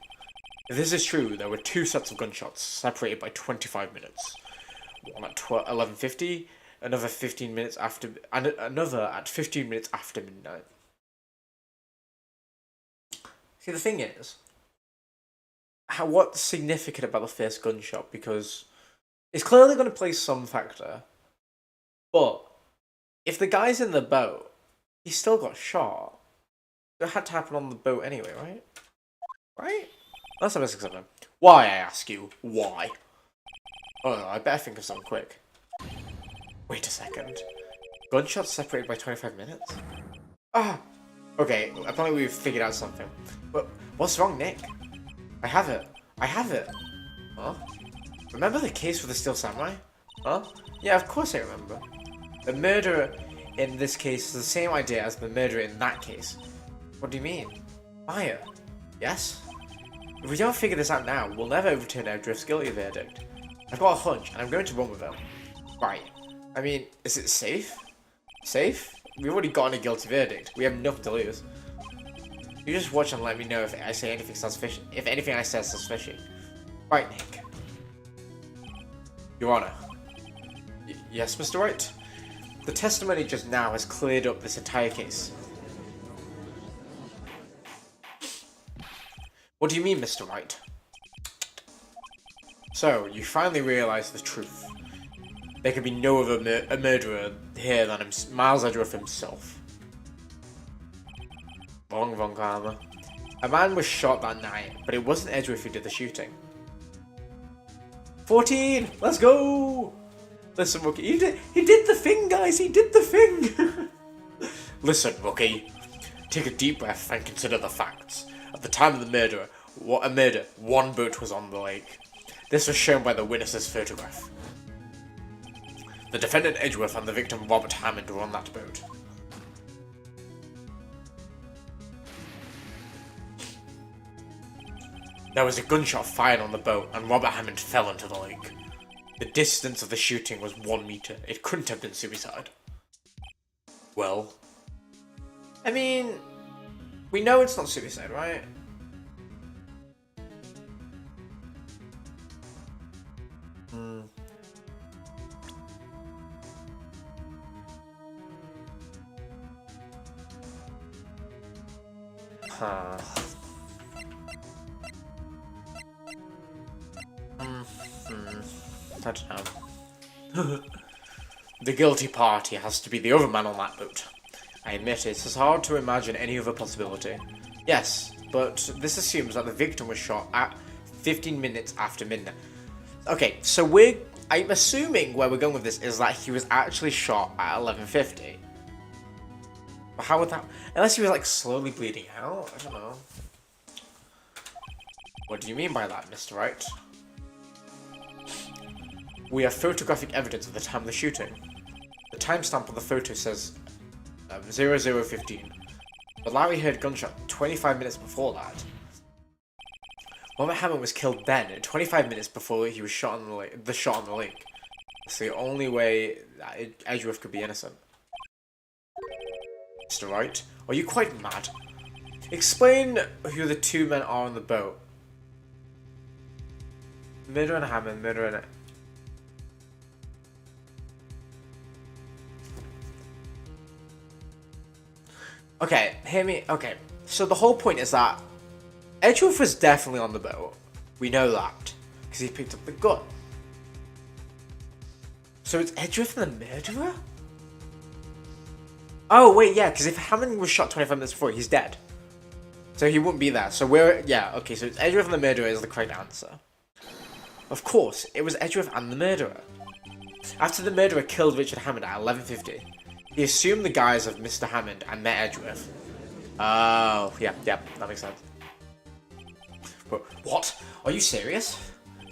Speaker 1: If this is true, there were 2 sets of gunshots separated by 25 minutes. One at 11:50, another 15 minutes after, and another at 15 minutes after midnight. See, the thing is, what's significant about the first gunshot? Because it's clearly going to play some factor, but if the guy's in the boat, he still got shot. It had to happen on the boat anyway, right? Right? That's the basic something. Why, I ask you? Why? Oh no, I better think of something quick. Wait a second. Gunshots separated by 25 minutes? Ah! Okay, apparently we've figured out something. But what's wrong, Nick? I have it. Huh? Remember the case with the Steel Samurai? Huh? Yeah, of course I remember. The murderer in this case is the same idea as the murderer in that case. What do you mean? Maya? Yes? If we don't figure this out now, we'll never overturn Edrift's guilty verdict. I've got a hunch, and I'm going to run with him. Right. I mean, is it safe? Safe? We've already gotten a guilty verdict. We have nothing to lose. You just watch and let me know if I say anything sounds fishy. If anything I say sounds fishy. Right, Nick. Your Honor. Yes, Mr. Wright? The testimony just now has cleared up this entire case. What do you mean, Mr. Wright? So, you finally realise the truth. There could be no other murderer here than Miles Edgeworth himself. Wrong, Karma. A man was shot that night, but it wasn't Edgeworth who did the shooting. 14! Let's go! Listen, Rookie, he did the thing, guys! He did the thing! Listen, Rookie. Take a deep breath and consider the facts. At the time of the murder, one boat was on the lake. This was shown by the witness's photograph. The defendant Edgeworth and the victim Robert Hammond were on that boat. There was a gunshot fired on the boat and Robert Hammond fell into the lake. The distance of the shooting was 1 meter. It couldn't have been suicide. Well, I mean, we know it's not suicide, right? Huh. I don't know. The guilty party has to be the other man on that boat. I admit it's hard to imagine any other possibility. Yes, but this assumes that the victim was shot at 15 minutes after midnight. Okay, so I'm assuming where we're going with this is that he was actually shot at 11:50. But how would that... Unless he was, like, slowly bleeding out? I don't know. What do you mean by that, Mr. Wright? We have photographic evidence of the time of the shooting. The timestamp on the photo says 00:15. But Larry heard gunshot 25 minutes before that. Robert Hammond was killed then, 25 minutes before he was shot on the shot on the lake. It's the only way that Edgeworth could be innocent. Mr. Wright, are you quite mad? Explain who the two men are on the boat. Murder and Hammond, murder and... Okay, hear me. Okay, so the whole point is that Edgeworth was definitely on the boat. We know that. Because he picked up the gun. So it's Edgeworth and the murderer? Oh, wait, yeah, because if Hammond was shot 25 minutes before, he's dead. So he wouldn't be there. So yeah, okay, so it's Edgeworth and the murderer is the correct answer. Of course, it was Edgeworth and the murderer. After the murderer killed Richard Hammond at 11:50, he assumed the guise of Mr. Hammond and met Edgeworth. Oh, yeah, that makes sense. But what? Are you serious?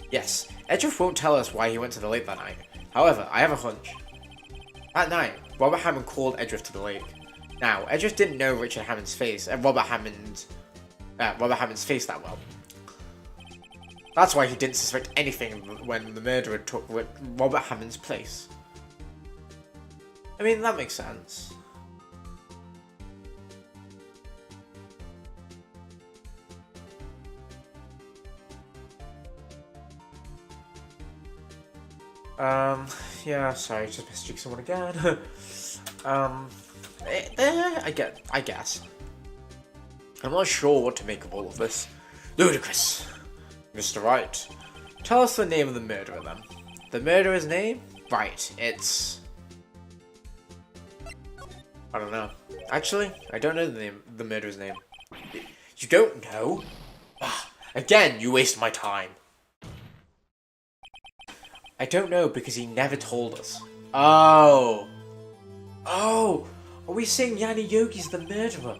Speaker 1: Yes, Edgeworth won't tell us why he went to the lake that night. However, I have a hunch. That night, Robert Hammond called Edgeworth to the lake. Now, Edgeworth didn't know Richard Hammond's face and Robert Hammond's face that well. That's why he didn't suspect anything when the murderer took Robert Hammond's place. I mean, that makes sense. Yeah, sorry, just messaging someone again. I guess. I'm not sure what to make of all of this. Ludicrous. Mr. Wright, tell us the name of the murderer then. The murderer's name? Right, it's... I don't know. Actually, I don't know the murderer's name. You don't know? Again, you waste my time. I don't know because he never told us. Oh, are we saying Yanni Yogi's the murderer?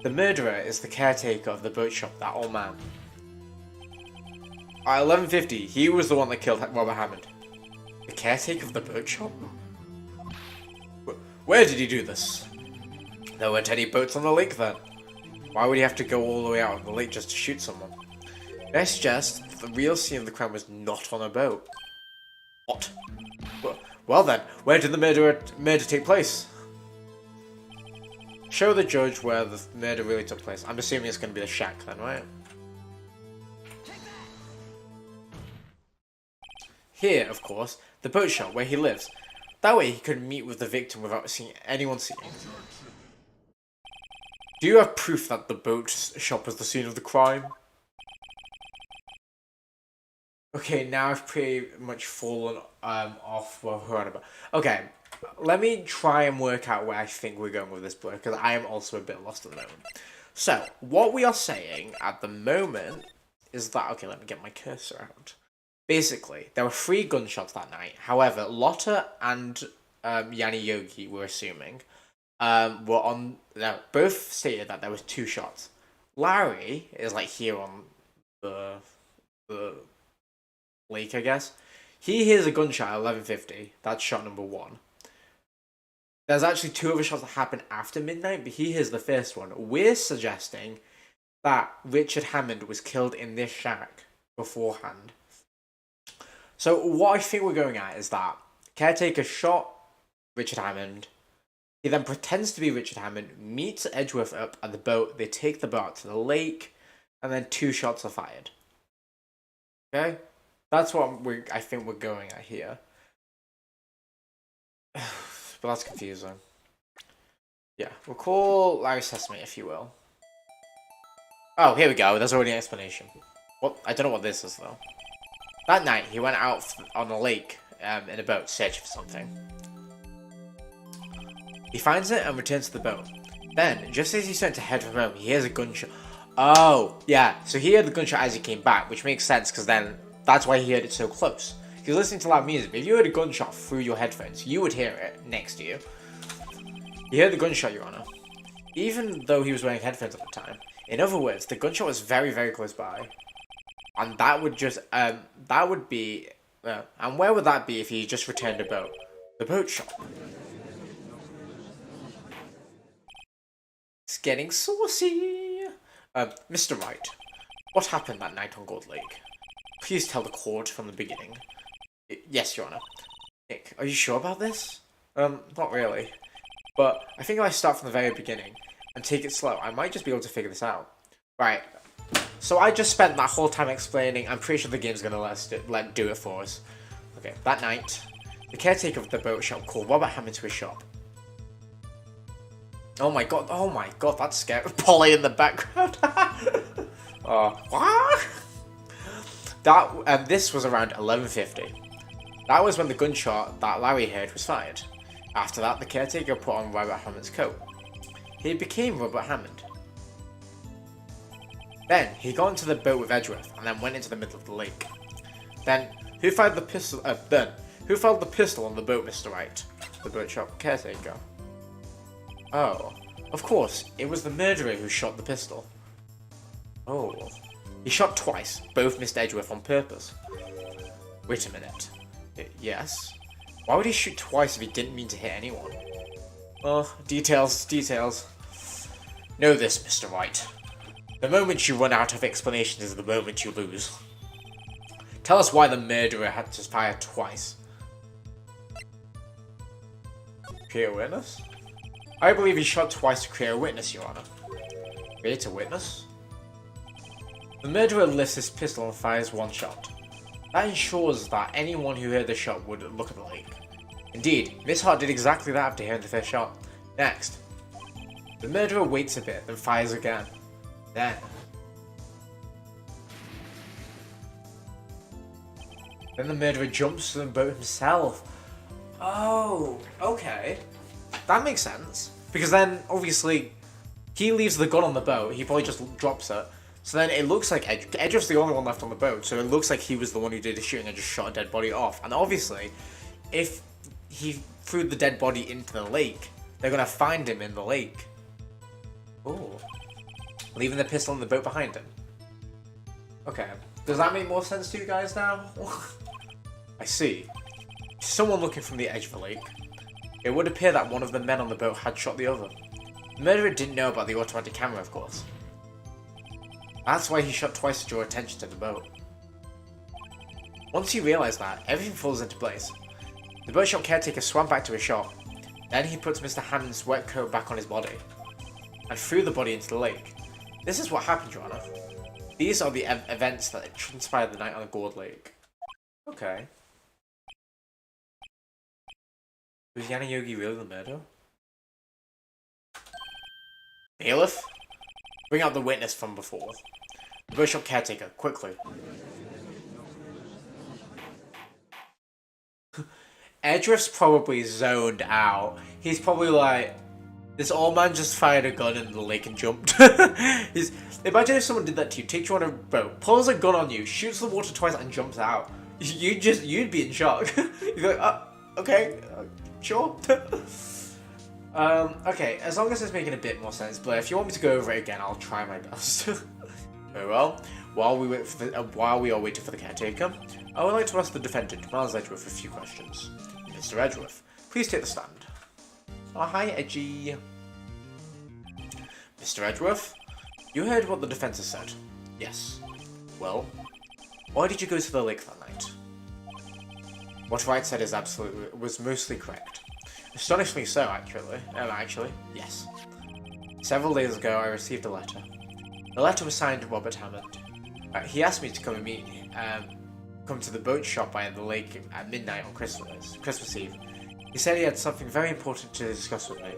Speaker 1: The murderer is the caretaker of the boat shop, that old man. At 11:50, he was the one that killed Robert Hammond. The caretaker of the boat shop? Where did he do this? There weren't any boats on the lake then. Why would he have to go all the way out on the lake just to shoot someone? I suggest that the real scene of the crime was not on a boat. What? Well then, where did the murder take place? Show the judge where the murder really took place. I'm assuming it's going to be the shack then, right? Here, of course, the boat shop where he lives. That way he could meet with the victim without seeing anyone seeing. Do you have proof that the boat shop was the scene of the crime? Okay, now I've pretty much fallen off what we're on about. Okay, let me try and work out where I think we're going with this book, because I am also a bit lost at the moment. So, what we are saying at the moment is that... Okay, let me get my cursor out. Basically, there were 3 gunshots that night. However, Lotta and Yanni Yogi, we're assuming, were on... No, both stated that there was 2 shots. Larry is like here on the lake, I guess. He hears a gunshot at 11:50. That's shot number 1. There's actually 2 other shots that happen after midnight, but he hears the first one. We're suggesting that Richard Hammond was killed in this shack beforehand. So what I think we're going at is that Caretaker shot Richard Hammond. He then pretends to be Richard Hammond, meets Edgeworth up at the boat. They take the boat to the lake, and then 2 shots are fired. Okay? That's what I think we're going at here. But that's confusing. Yeah, we'll call Larry Sesame, if you will. Oh, here we go. There's already an explanation. What? I don't know what this is, though. That night, he went out on a lake in a boat, searching for something. He finds it and returns to the boat. Then, just as he's starting to head for home, he hears a gunshot. Oh, yeah. So he heard the gunshot as he came back, which makes sense, because then that's why he heard it so close. He's listening to loud music, but if you heard a gunshot through your headphones, you would hear it next to you. You heard the gunshot, Your Honor. Even though he was wearing headphones at the time. In other words, the gunshot was very, very close by. And that would just, that would be, and where would that be if he just returned a boat? The boat shop. It's getting saucy. Mr. Wright, what happened that night on Gold Lake? Please tell the court from the beginning. Yes, Your Honor. Nick, are you sure about this? Not really. But I think if I start from the very beginning and take it slow, I might just be able to figure this out. Right. So I just spent that whole time explaining. I'm pretty sure the game's gonna let do it for us. Okay, that night, the caretaker of the boat shop called Robert Hammond to his shop. Oh my god, that's scary. Polly in the background. What? This was around 11:50. That was when the gunshot that Larry heard was fired. After that, the caretaker put on Robert Hammond's coat. He became Robert Hammond. Then, he got into the boat with Edgeworth, and then went into the middle of the lake. Then, who fired the pistol on the boat, Mr. Wright? The boat shop caretaker. Oh, of course, it was the murderer who shot the pistol. Oh. He shot twice, both missed Edgeworth on purpose. Wait a minute. Yes? Why would he shoot twice if he didn't mean to hit anyone? Oh, details. Know this, Mr. Wright. The moment you run out of explanations is the moment you lose. Tell us why the murderer had to fire twice. Create a witness? I believe he shot twice to create a witness, Your Honor. Create a witness? The murderer lifts his pistol and fires 1 shot. That ensures that anyone who heard the shot would look at the lake. Indeed, Miss Hart did exactly that after hearing the first shot. Next, the murderer waits a bit, then fires again. Then the murderer jumps to the boat himself. Oh, okay. That makes sense. Because then, obviously, he leaves the gun on the boat, he probably just drops it. So then it looks like Edgeworth's the only one left on the boat, so it looks like he was the one who did the shooting and just shot a dead body off. And obviously, if he threw the dead body into the lake, they're gonna find him in the lake. Ooh. Leaving the pistol in the boat behind him. Okay. Does that make more sense to you guys now? I see. Someone looking from the edge of the lake. It would appear that one of the men on the boat had shot the other. The murderer didn't know about the automatic camera, of course. That's why he shot twice to draw attention to the boat. Once he realised that, everything falls into place. The boat shop caretaker swam back to his shop. Then he puts Mr. Hammond's wet coat back on his body, and threw the body into the lake. This is what happened, Your Honor. These are the events that transpired the night on the Gold Lake. Okay. Was Yana Yogi really the murderer? Bailiff? Bring out the witness from before. The bookshop caretaker, quickly. Edriff's probably zoned out. He's probably like, this old man just fired a gun into the lake and jumped. Imagine if someone did that to you. Takes you on a boat, pulls a gun on you, shoots the water twice, and jumps out. You'd be in shock. You'd be like, okay, sure. Okay, as long as it's making a bit more sense, Blair, if you want me to go over it again, I'll try my best. Very well. While we are waiting for the caretaker, I would like to ask the defendant, Miles Edgeworth, a few questions. Mr. Edgeworth, please take the stand. Oh, hi, Edgy. Mr. Edgeworth, you heard what the defense has said? Yes. Well, why did you go to the lake that night? What Wright said was mostly correct. Astonishingly so, actually. Yes. Several days ago, I received a letter. The letter was signed Robert Hammond. He asked me to come to the boat shop by the lake at midnight on Christmas Eve. He said he had something very important to discuss with me.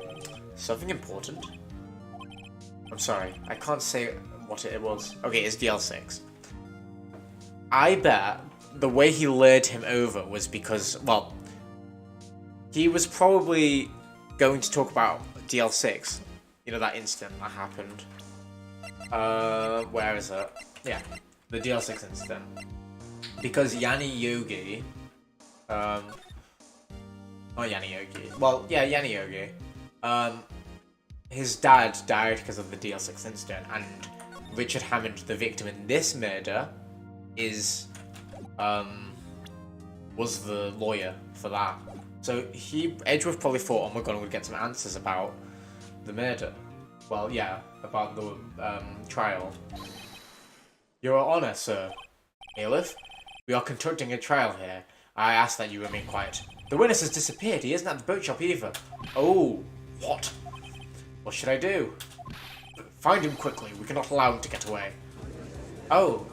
Speaker 1: Something important? I'm sorry, I can't say what it was. Okay, it's DL6. I bet the way he lured him over was because, well, he was probably going to talk about DL6. You know, that incident that happened. Where is it? Yeah, the DL6 incident. Because Yanni Yogi, not Yanni Yogi. Well, yeah, Yanni Yogi. His dad died because of the DL6 incident, and Richard Hammond, the victim in this murder, was the lawyer for that. So Edgeworth probably thought, oh my god, I'm gonna get some answers about the murder. Well, yeah, about the trial. Your Honour, sir. Bailiff, we are conducting a trial here. I ask that you remain quiet. The witness has disappeared. He isn't at the boat shop either. Oh, what? What should I do? Find him quickly. We cannot allow him to get away. Oh,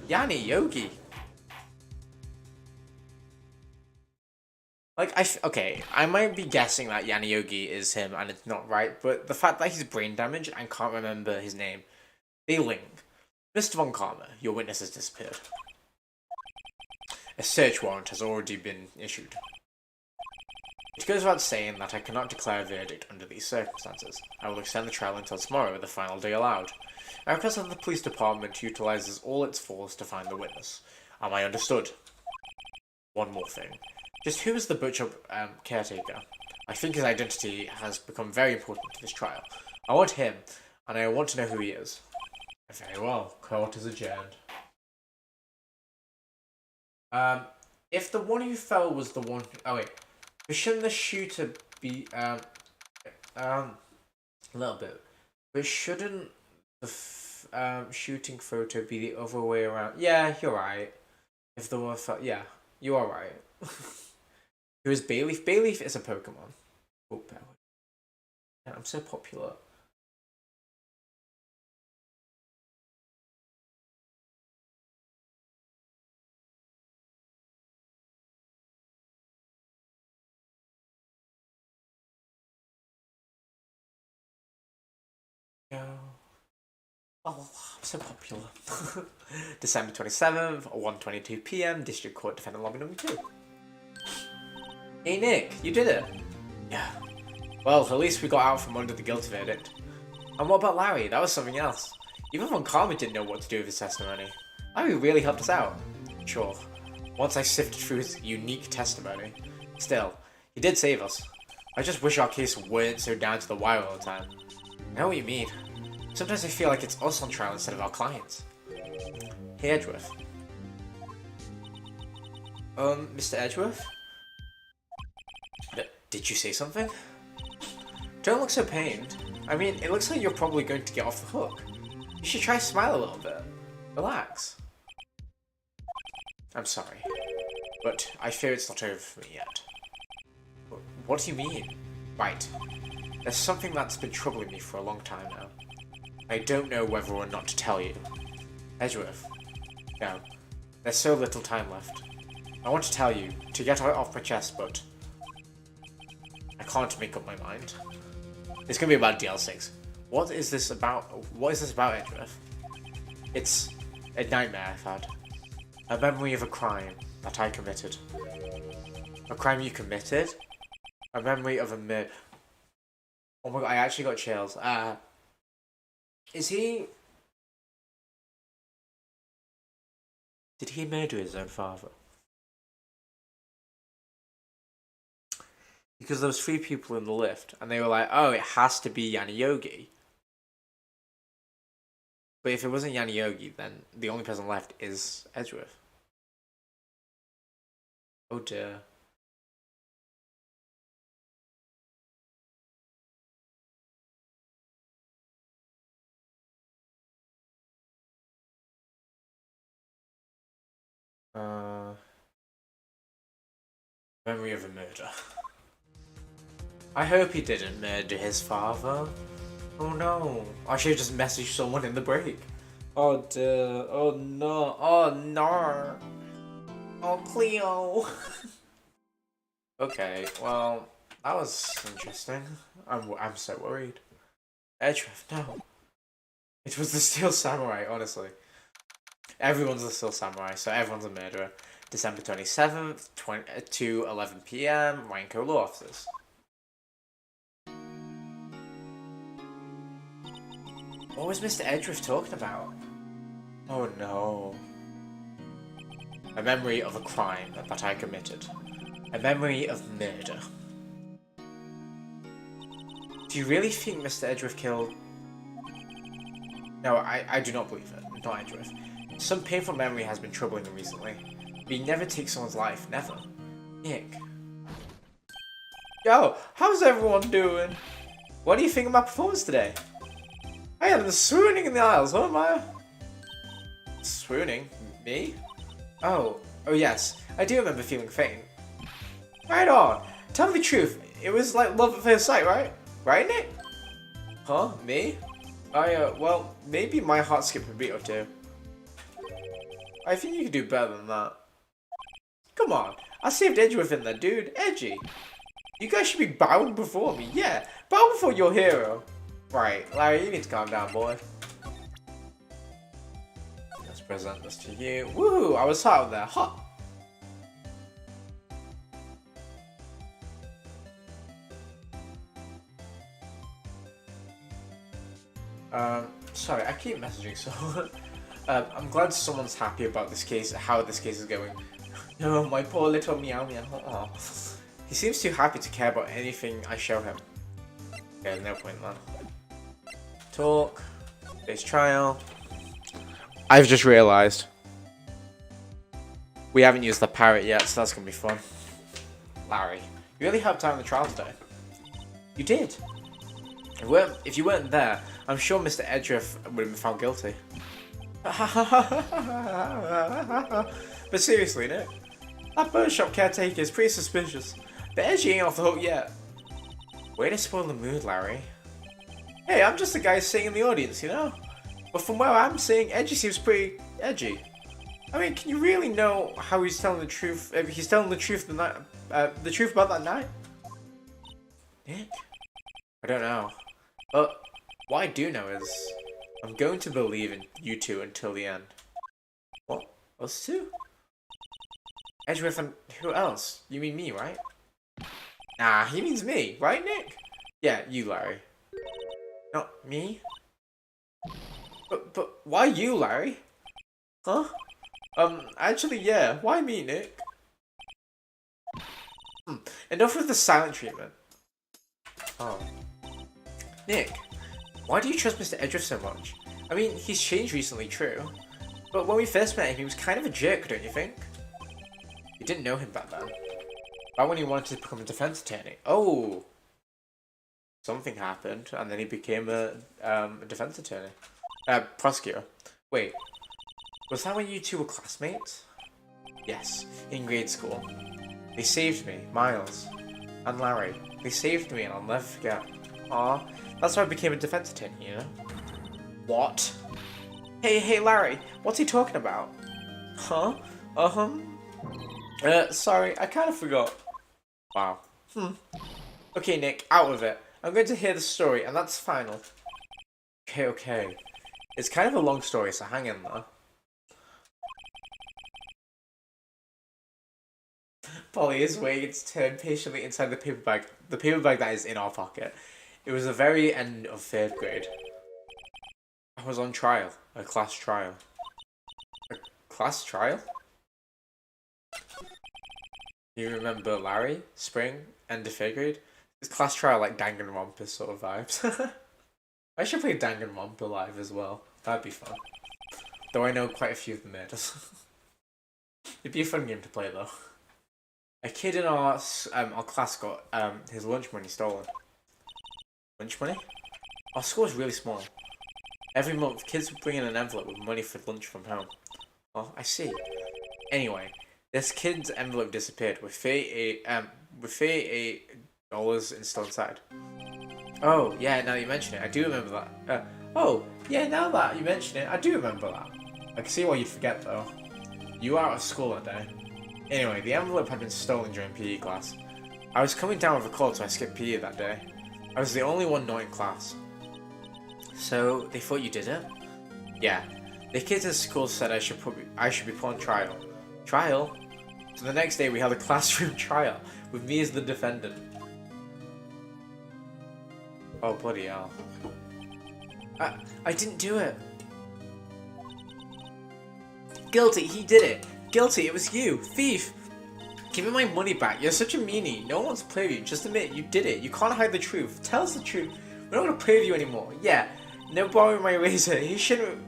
Speaker 1: Yanni Yogi. Okay, I might be guessing that Yanni Yogi is him and it's not right, but the fact that he's brain damaged and can't remember his name, they link. Mr. Von Karma, your witness has disappeared. A search warrant has already been issued. It goes without saying that I cannot declare a verdict under these circumstances. I will extend the trial until tomorrow, the final day allowed. I request that the police department utilizes all its force to find the witness. Am I understood? One more thing. Just who is the butcher caretaker? I think his identity has become very important to this trial. I want him, and I want to know who he is. Very well. Court is adjourned. If the one who fell was the one... Oh, wait. But shouldn't the shooter be... a little bit. But shouldn't the shooting photo be the other way around? Yeah, you're right. If the one fell... Yeah, you are right. Who is Bayleaf? Bayleaf is a Pokemon. Oh, yeah, I'm so popular. Go. Oh, I'm so popular. December 27th, 1:22 PM, District Court Defendant Lobby number 2. Hey Nick, you did it! Yeah. Well, at least we got out from under the guilty verdict. And what about Larry? That was something else. Even Von Karma didn't know what to do with his testimony. Larry really helped us out. Sure. Once I sifted through his unique testimony. Still, he did save us. I just wish our case weren't so down to the wire all the time. I know what you mean. Sometimes I feel like it's us on trial instead of our clients. Hey Edgeworth. Mr. Edgeworth? Did you say something? Don't look so pained. I mean, it looks like you're probably going to get off the hook. You should try to smile a little bit. Relax. I'm sorry, but I fear it's not over for me yet. What do you mean? Right. There's something that's been troubling me for a long time now. I don't know whether or not to tell you. Edgeworth. No. There's so little time left. I want to tell you, to get it off my chest, but... I can't make up my mind. It's gonna be about DL6. What is this about? What is this about, Edgeworth? It's a nightmare I've had. A memory of a crime that I committed. A crime you committed? A memory of a murder. Oh my god, I actually got chills. Is he... Did he murder his own father? Because there was 3 people in the lift, and they were like, oh, it has to be Yanni Yogi. But if it wasn't Yanni Yogi, then the only person left is Edgeworth. Oh dear. Memory of a murder. I hope he didn't murder his father. Oh no. I should have just messaged someone in the break. Oh dear. Oh no. Oh no. Oh Cleo. Okay, well, that was interesting. I'm so worried. Edgeworth, no. It was the Steel Samurai, honestly. Everyone's a Steel Samurai, so everyone's a murderer. December 27th, 11 PM, Ranko Law Officers. What was Mr. Edgeworth talking about? Oh no. A memory of a crime that I committed. A memory of murder. Do you really think Mr. Edgeworth killed... No, I do not believe it. Not Edgeworth. Some painful memory has been troubling him recently. But he never takes someone's life. Never. Nick. Yo, how's everyone doing? What do you think of my performance today? I am swooning in the aisles, what am I? Swooning? Me? Oh yes. I do remember feeling faint. Right on. Tell me the truth. It was like love at first sight, right? Right, Nick? Huh? Me? Well, maybe my heart skipped a beat or two. I think you could do better than that. Come on. I saved Edgeworth in there, dude. Edgy. You guys should be bowing before me. Yeah. Bow before your hero. Right. Larry, you need to calm down, boy. Let's present this to you. Woohoo! I was hot out there. Hot. Sorry, I keep messaging someone. I'm glad someone's happy about this case, how this case is going. No, my poor little meow meow. Oh. He seems too happy to care about anything I show him. Okay, no point then. Talk. Today's trial. I've just realised. We haven't used the parrot yet, so that's gonna be fun. Larry, you really helped out in the trial today. You did. If you weren't there, I'm sure Mr. Edgeworth would have been found guilty. But seriously, Nick, that bird shop caretaker is pretty suspicious. But Edgy ain't off the hook yet. Way to spoil the mood, Larry. Hey, I'm just a guy sitting in the audience, you know? But from where I'm seeing, Edgy seems pretty edgy. I mean, can you really know how he's telling the truth? He's telling the truth the truth about that night? Nick? I don't know. But what I do know is, I'm going to believe in you two until the end. What? Us two? Edgeworth and who else? You mean me, right? Nah, he means me, right, Nick? Yeah, you, Larry. Not me? But why you, Larry? Huh? Actually, yeah, why me, Nick? Enough with the silent treatment. Oh. Nick, why do you trust Mr. Edgeworth so much? I mean, he's changed recently, true. But when we first met him, he was kind of a jerk, don't you think? You didn't know him back then. Back when he wanted to become a defense attorney. Oh! Something happened, and then he became a defense attorney. Prosecutor. Wait. Was that when you two were classmates? Yes, in grade school. They saved me, Miles. And Larry. They saved me, and I'll never forget. Aw, that's how I became a defense attorney, you know? What? Hey, Larry, what's he talking about? Huh? Sorry, I kind of forgot. Wow. Okay, Nick, out of it. I'm going to hear the story, and that's final. Okay. It's kind of a long story, so hang in there. Polly is waiting to turn patiently inside the paper bag. The paper bag that is in our pocket. It was the very end of 3rd grade. I was on trial. A class trial. A class trial? You remember Larry? Spring? End of 3rd grade? It's class trial like Danganronpa sort of vibes. I should play Danganronpa live as well. That'd be fun. Though I know quite a few of the murders. It'd be a fun game to play though. A kid in our class got his lunch money stolen. Lunch money? Our school is really small. Every month, kids would bring in an envelope with money for lunch from home. Oh, I see. Anyway, this kid's envelope disappeared with $38 still inside. Oh, yeah, now you mention it, I do remember that. Oh, yeah, now that you mention it, I do remember that. I can see why you'd forget, though. You were out of school that day. Anyway, the envelope had been stolen during PE class. I was coming down with a cold, so I skipped PE that day. I was the only one not in class. So, they thought you did it? Yeah. The kids in school said I should be put on trial. Trial? So the next day we held a classroom trial, with me as the defendant. Oh, bloody hell. I didn't do it. Guilty, he did it. Guilty, it was you. Thief. Give me my money back. You're such a meanie. No one wants to play with you. Just admit you did it. You can't hide the truth. Tell us the truth. We're not going to play with you anymore. Yeah. No borrowing my razor. You shouldn't.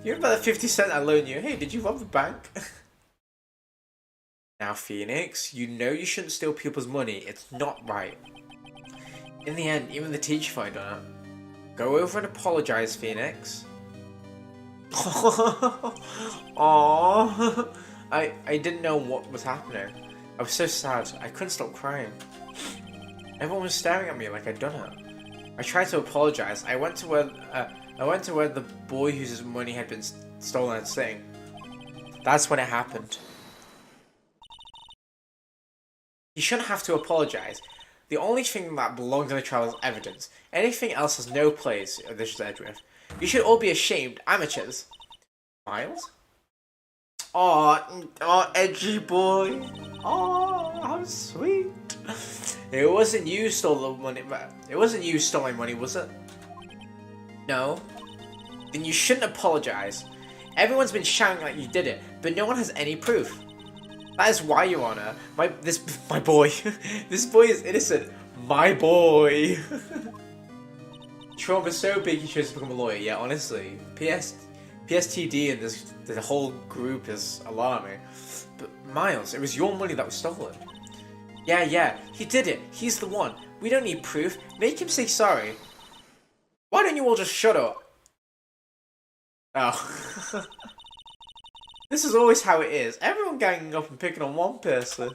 Speaker 1: You remember that 50 cent I loaned you? Hey, did you rob the bank? Now, Phoenix, you know you shouldn't steal people's money. It's not right. In the end, even the teacher found on it. Go over and apologize, Phoenix. Aww. I didn't know what was happening. I was so sad. I couldn't stop crying. Everyone was staring at me like I'd done it. I tried to apologize. I went to where the boy whose money had been stolen had sitting. That's when it happened. You shouldn't have to apologize. The only thing that belongs in the trial is evidence. Anything else has no place in this Edgeworth. You should all be ashamed, amateurs. Miles? Oh, edgy boy. Oh, how sweet. It wasn't you who stole the money. It wasn't you who stole my money, was it? No. Then you shouldn't apologize. Everyone's been shouting like you did it, but no one has any proof. That is why, Your Honor. My boy. This boy is innocent. My boy. Trump is so big he chose to become a lawyer. Yeah, honestly. PSTD and the whole group is alarming. But Miles, it was your money that was stolen. Yeah, he did it. He's the one. We don't need proof. Make him say sorry. Why don't you all just shut up? Oh. This is always how it is. Everyone ganging up and picking on one person.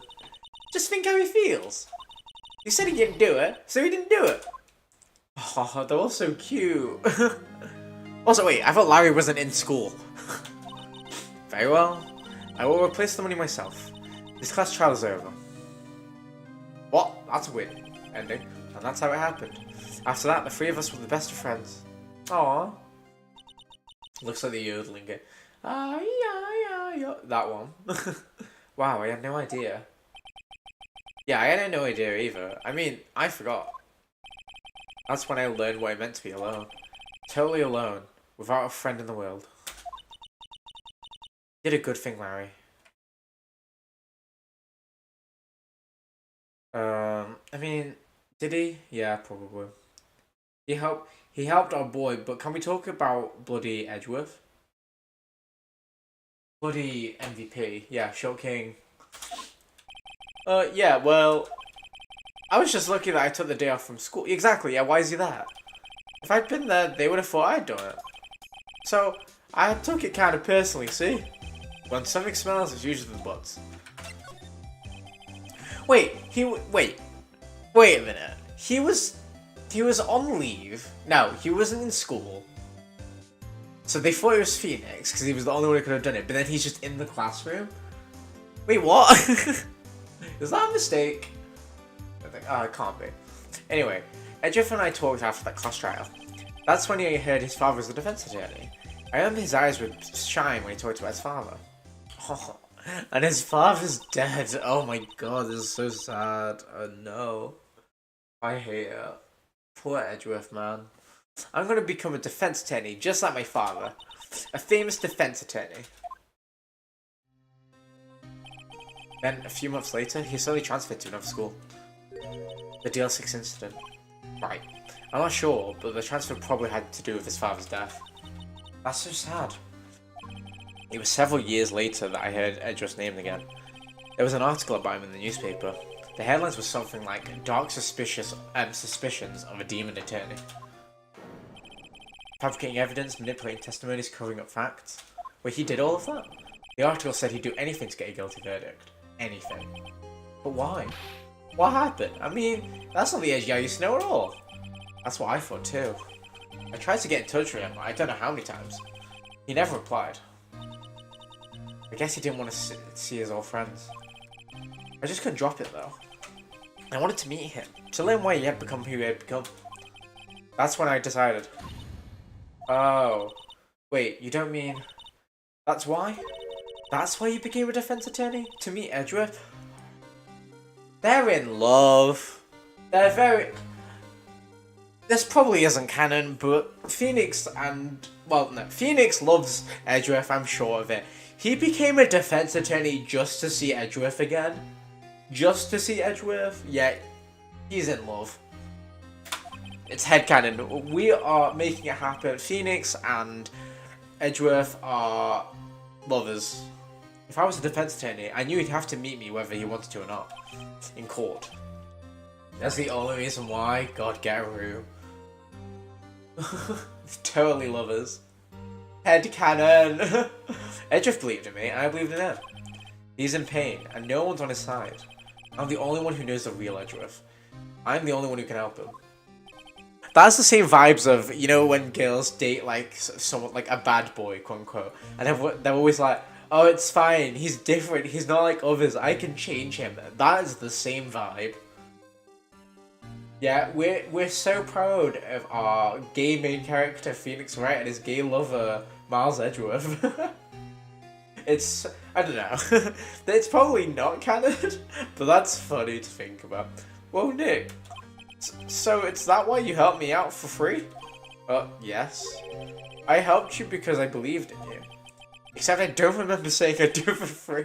Speaker 1: Just think how he feels. He said he didn't do it, so he didn't do it. Oh, they're all so cute. Also, wait, I thought Larry wasn't in school. Very well. I will replace the money myself. This class trial is over. What? That's a weird ending. And that's how it happened. After that, the three of us were the best of friends. Aww. Looks like the yodeling it. That one. Wow, I had no idea. Yeah, I had no idea either. I mean, I forgot. That's when I learned what it meant to be alone. Totally alone. Without a friend in the world. Did a good thing, Larry. I mean, did he? Yeah, probably. He helped our boy, but can we talk about bloody Edgeworth? Bloody MVP. Yeah, Short King. Yeah, well, I was just lucky that I took the day off from school. Exactly, yeah, why is he there? If I'd been there, they would have thought I'd done it. So, I took it kind of personally, see? When something smells, it's usually the butts. Wait a minute. He was on leave. No, he wasn't in school. So they thought it was Phoenix, because he was the only one who could have done it, but then he's just in the classroom? Wait, what? Is that a mistake? I think. it can't be. Anyway, Edgeworth and I talked after that class trial. That's when he heard his father was the defense attorney. I remember his eyes would shine when he talked about his father. Oh, and his father's dead. Oh my god, this is so sad. Oh no. I hate it. Poor Edgeworth, man. I'm gonna become a defense attorney just like my father. A famous defense attorney. Then, a few months later, he suddenly transferred to another school. The DL6 incident. Right. I'm not sure, but the transfer probably had to do with his father's death. That's so sad. It was several years later that I heard Edgeworth's name again. There was an article about him in the newspaper. The headlines were something like, Dark Suspicions of a Demon Attorney. Fabricating evidence, manipulating testimonies, covering up facts. Wait, he did all of that? The article said he'd do anything to get a guilty verdict. Anything. But why? What happened? I mean, that's not the edge I used to know at all. That's what I thought too. I tried to get in touch with him, I don't know how many times. He never replied. I guess he didn't want to see his old friends. I just couldn't drop it though. I wanted to meet him, to learn why he had become who he had become. That's when I decided. Oh. Wait, you don't mean... That's why? That's why you became a defense attorney? To meet Edgeworth? They're in love. They're very... This probably isn't canon, but Phoenix and... Well, no. Phoenix loves Edgeworth, I'm sure of it. He became a defense attorney just to see Edgeworth again. Just to see Edgeworth? Yeah, he's in love. It's headcanon. We are making it happen. Phoenix and Edgeworth are lovers. If I was a defense attorney, I knew he'd have to meet me whether he wanted to or not. In court. That's the only reason why. God, get a room. Totally lovers. Headcanon. Edgeworth believed in me, and I believed in him. He's in pain, and no one's on his side. I'm the only one who knows the real Edgeworth. I'm the only one who can help him. That's the same vibes of, you know, when girls date, like, someone, like, a bad boy, quote unquote. And they're always like, oh, it's fine, he's different, he's not like others, I can change him. That is the same vibe. Yeah, we're so proud of our gay main character, Phoenix Wright, and his gay lover, Miles Edgeworth. It's, I don't know, it's probably not canon, but that's funny to think about. Whoa, Nick. So it's that why you helped me out for free? Yes. I helped you because I believed in you. Except I don't remember saying I'd do it for free.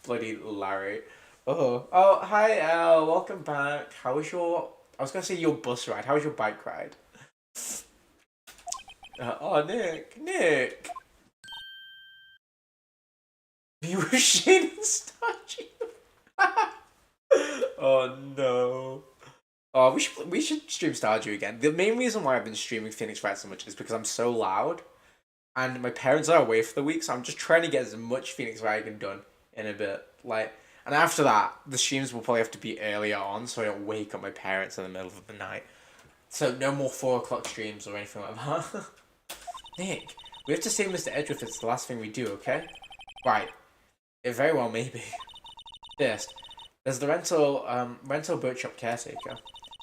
Speaker 1: Bloody Larry. Oh, hi Elle, welcome back. How was your... I was gonna say your bus ride. How was your bike ride? Oh, Nick. You were shading Stardew. Oh no. Oh, we should stream Stardew again. The main reason why I've been streaming Phoenix Wright so much is because I'm so loud, and my parents are away for the week, so I'm just trying to get as much Phoenix Wright done in a bit. Like, and after that, the streams will probably have to be earlier on, so I don't wake up my parents in the middle of the night. So no more 4 o'clock streams or anything like that. Nick, we have to save Mr. Edgeworth. It's the last thing we do, okay? Right. It very well may be. First, there's the rental boat shop caretaker.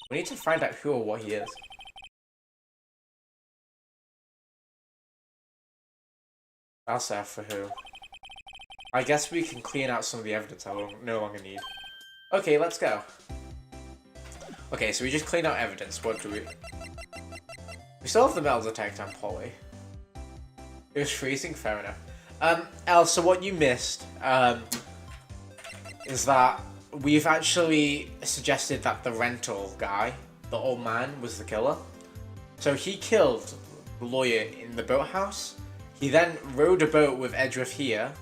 Speaker 1: We need to find out who or what he is. I'll say for who. I guess we can clean out some of the evidence I will no longer need. Okay, let's go. Okay, so we just cleaned out evidence. What do we... We still have the metal detector and Polly. It was freezing, fair enough. Elle, so what you missed, is that we've actually suggested that the rental guy, the old man, was the killer. So he killed the lawyer in the boathouse. He then rowed a boat with Edgeworth here,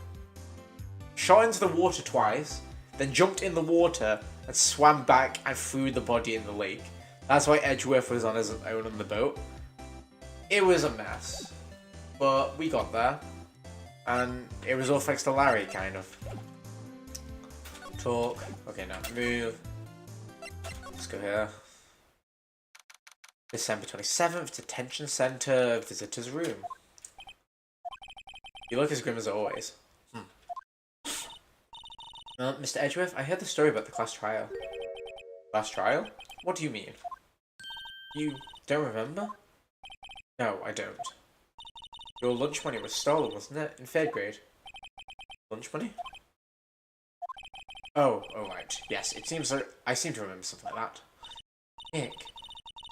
Speaker 1: shot into the water twice, then jumped in the water and swam back and threw the body in the lake. That's why Edgeworth was on his own on the boat. It was a mess, but we got there, and it was all thanks to Larry, kind of. Talk. Okay, now move. Let's go here. December 27th, detention center, visitor's room. You look as grim as always. Mr. Edgeworth, I heard the story about the class trial. Last trial? What do you mean? You don't remember? No, I don't. Your lunch money was stolen, wasn't it? In 3rd grade. Lunch money? Oh, right. Yes, it seems like I seem to remember something like that. Nick,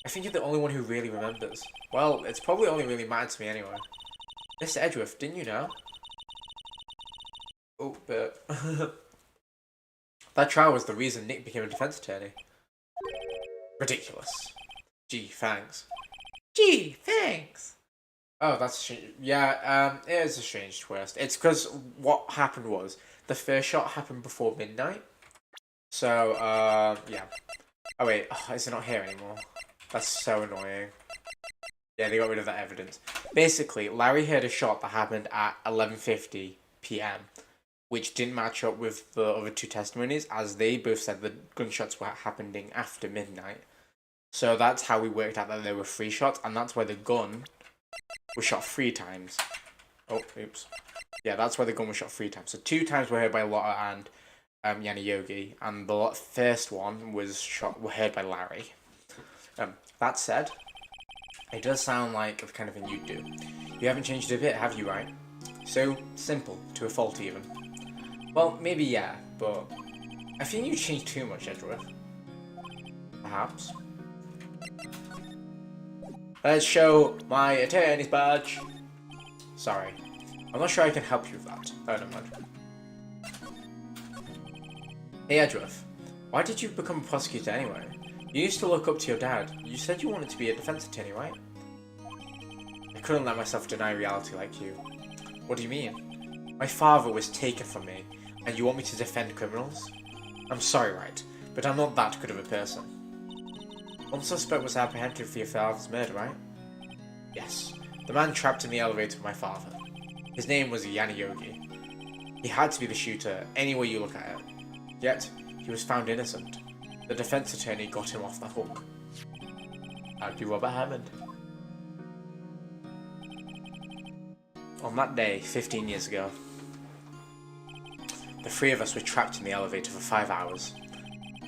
Speaker 1: I think you're the only one who really remembers. Well, it's probably only really mattered to me anyway. Mr. Edgeworth, didn't you know? Oh, but... that trial was the reason Nick became a defense attorney. Ridiculous. Gee, thanks. Gee, thanks! Oh, that's... Yeah, it is a strange twist. It's because what happened was, the first shot happened before midnight. So, yeah. Oh wait, is it not here anymore? That's so annoying. Yeah, they got rid of that evidence. Basically, Larry heard a shot that happened at 11:50 p.m., which didn't match up with the other 2 testimonies, as they both said the gunshots were happening after midnight. So that's how we worked out that there were 3 shots, and that's why the gun was shot 3 times. Oh, oops. Yeah, that's why the gun was shot 3 times. So 2 times were heard by Lotta and Yanni Yogi, and the first one was heard by Larry. That said, it does sound like the kind of thing you'd do. You haven't changed it a bit, have you, Wright? So simple, to a fault even. Well, maybe yeah, but I think you changed too much, Edgeworth. Perhaps. Let's show my attorney's badge. Sorry. I'm not sure I can help you with that. Oh, never mind. Hey, Edgeworth. Why did you become a prosecutor anyway? You used to look up to your dad. You said you wanted to be a defense attorney, right? I couldn't let myself deny reality like you. What do you mean? My father was taken from me, and you want me to defend criminals? I'm sorry, Wright, but I'm not that good of a person. One suspect was apprehended for your father's murder, right? Yes. The man trapped in the elevator with my father. His name was Yanni Yogi. He had to be the shooter, any way you look at it. Yet, he was found innocent. The defense attorney got him off the hook. That'd be Robert Hammond. On that day, 15 years ago, the 3 of us were trapped in the elevator for 5 hours.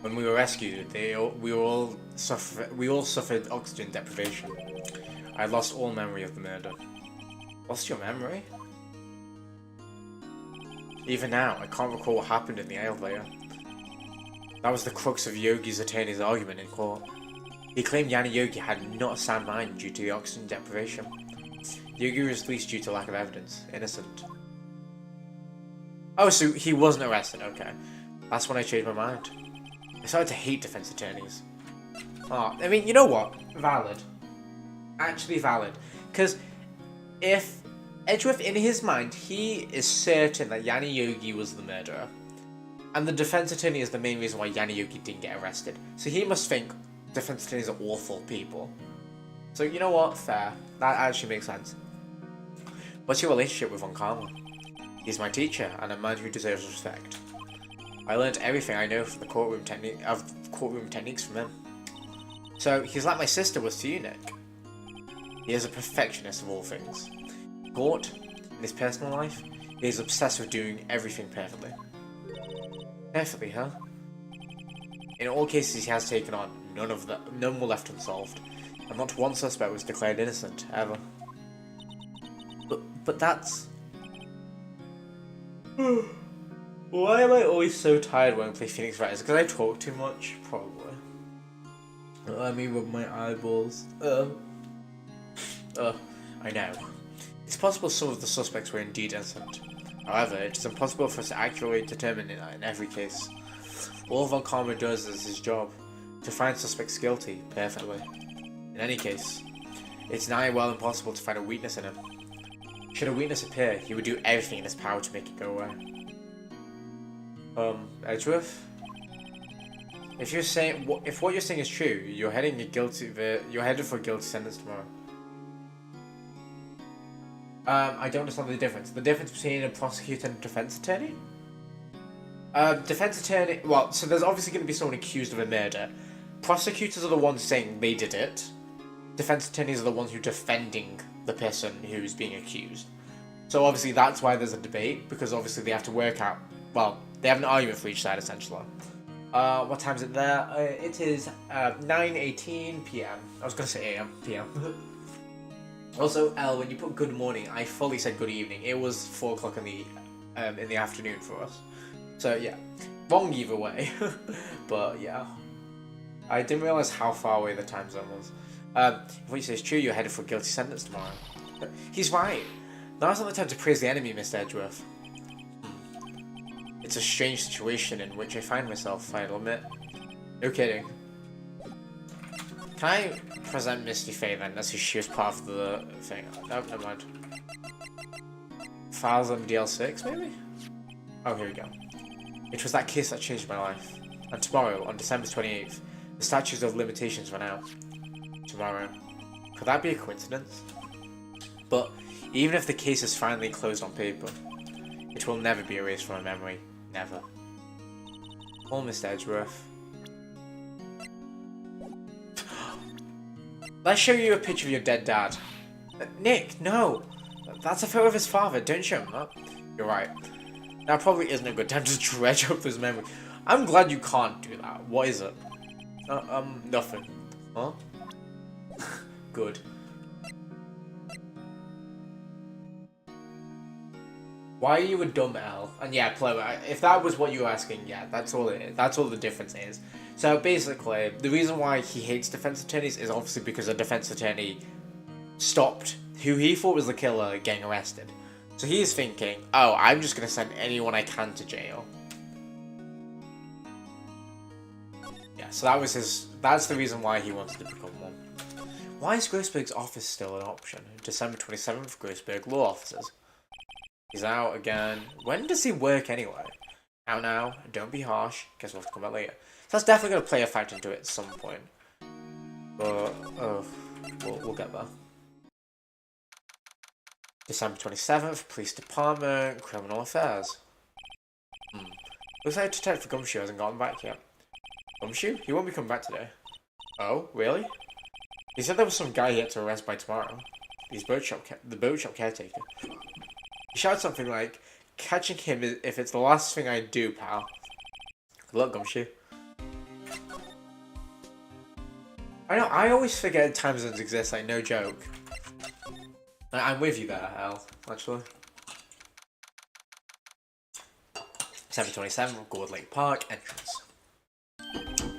Speaker 1: When we were rescued, we all suffered oxygen deprivation. I lost all memory of the murder. Lost your memory? Even now, I can't recall what happened in the elevator. That was the crux of Yogi's attorney's argument in court. He claimed Yanni Yogi had not a sound mind due to the oxygen deprivation. Yogi was released due to lack of evidence. Innocent. Oh, so he wasn't arrested, okay. That's when I changed my mind. I started to hate defense attorneys. Oh, I mean, you know what? Valid. Actually valid. Because if Edgeworth, in his mind, he is certain that Yanni Yogi was the murderer. And the defense attorney is the main reason why Yanni Yogi didn't get arrested. So he must think defense attorneys are awful people. So you know what? Fair. That actually makes sense. What's your relationship with Von Karma? He's my teacher and a man who deserves respect. I learned everything I know from the courtroom techniques from him. So he's like my sister was to you, Nick. He is a perfectionist of all things. In court, in his personal life, he is obsessed with doing everything perfectly. Perfectly, huh? In all cases he has taken on, none were left unsolved, and not one suspect was declared innocent, ever. But that's... Why am I always so tired when I play Phoenix Wright? Is it because I talk too much? Probably. Let me rub my eyeballs. I know. It's possible some of the suspects were indeed innocent. However, it is impossible for us to accurately determine it in every case. All Von Karma does is his job, to find suspects guilty, perfectly. In any case, it's nigh well impossible to find a weakness in him. Should a weakness appear, he would do everything in his power to make it go away. Edgeworth? If what you're saying is true, you're headed for a guilty sentence tomorrow. I don't understand the difference. The difference between a prosecutor and a defense attorney? Defense attorney... Well, so there's obviously going to be someone accused of a murder. Prosecutors are the ones saying they did it. Defense attorneys are the ones who are defending the person who's being accused. So obviously that's why there's a debate, because obviously they have to work out... Well, they have an argument for each side, essentially. What time is it there? It is 9:18 p.m. I was gonna say a.m. p.m. Also, L, when you put good morning, I fully said good evening. It was 4 o'clock in the afternoon for us. So yeah, wrong either way. But yeah, I didn't realize how far away the time zone was. If what you say is true, you're headed for a guilty sentence tomorrow. He's right. Now's not the time to praise the enemy, Mr. Edgeworth. It's a strange situation in which I find myself, I'll admit. No kidding. Can I present Misty Faye then, as if she was part of the thing? No, never mind. Files on DL6, maybe? Oh, here we go. It was that case that changed my life. And tomorrow, on December 28th, the statute of limitations run out. Tomorrow. Could that be a coincidence? But even if the case is finally closed on paper, it will never be erased from my memory. Never. Oh, Mr. Edgeworth. Let's show you a picture of your dead dad. Nick, no! That's a photo of his father, don't show him that. You're right. That probably isn't a good time to dredge up his memory. I'm glad you can't do that. What is it? Nothing. Huh? Good. Why are you a dumb L? And yeah, play. If that was what you were asking, yeah, that's all it is. That's all the difference is. So basically, the reason why he hates defense attorneys is obviously because a defense attorney stopped who he thought was the killer getting arrested. So he's thinking, oh, I'm just going to send anyone I can to jail. Yeah, so that was his. That's the reason why he wanted to become one. Why is Grossberg's office still an option? December 27th, Grossberg Law Offices. He's out again. When does he work anyway? Out now. Don't be harsh. Guess we'll have to come back later. So that's definitely going to play a factor into it at some point. But, we'll get there. December 27th, Police Department, Criminal Affairs. Looks like Detective Gumshoe hasn't gotten back yet. Gumshoe? He won't be coming back today. Oh, really? He said there was some guy he had to arrest by tomorrow. The boat shop caretaker. He shouted something like, catching him if it's the last thing I do, pal. Good luck, Gumshoe. I know, I always forget time zones exist, like, no joke. I'm with you there, Al, actually. December 27th, Gold Lake Park, entrance.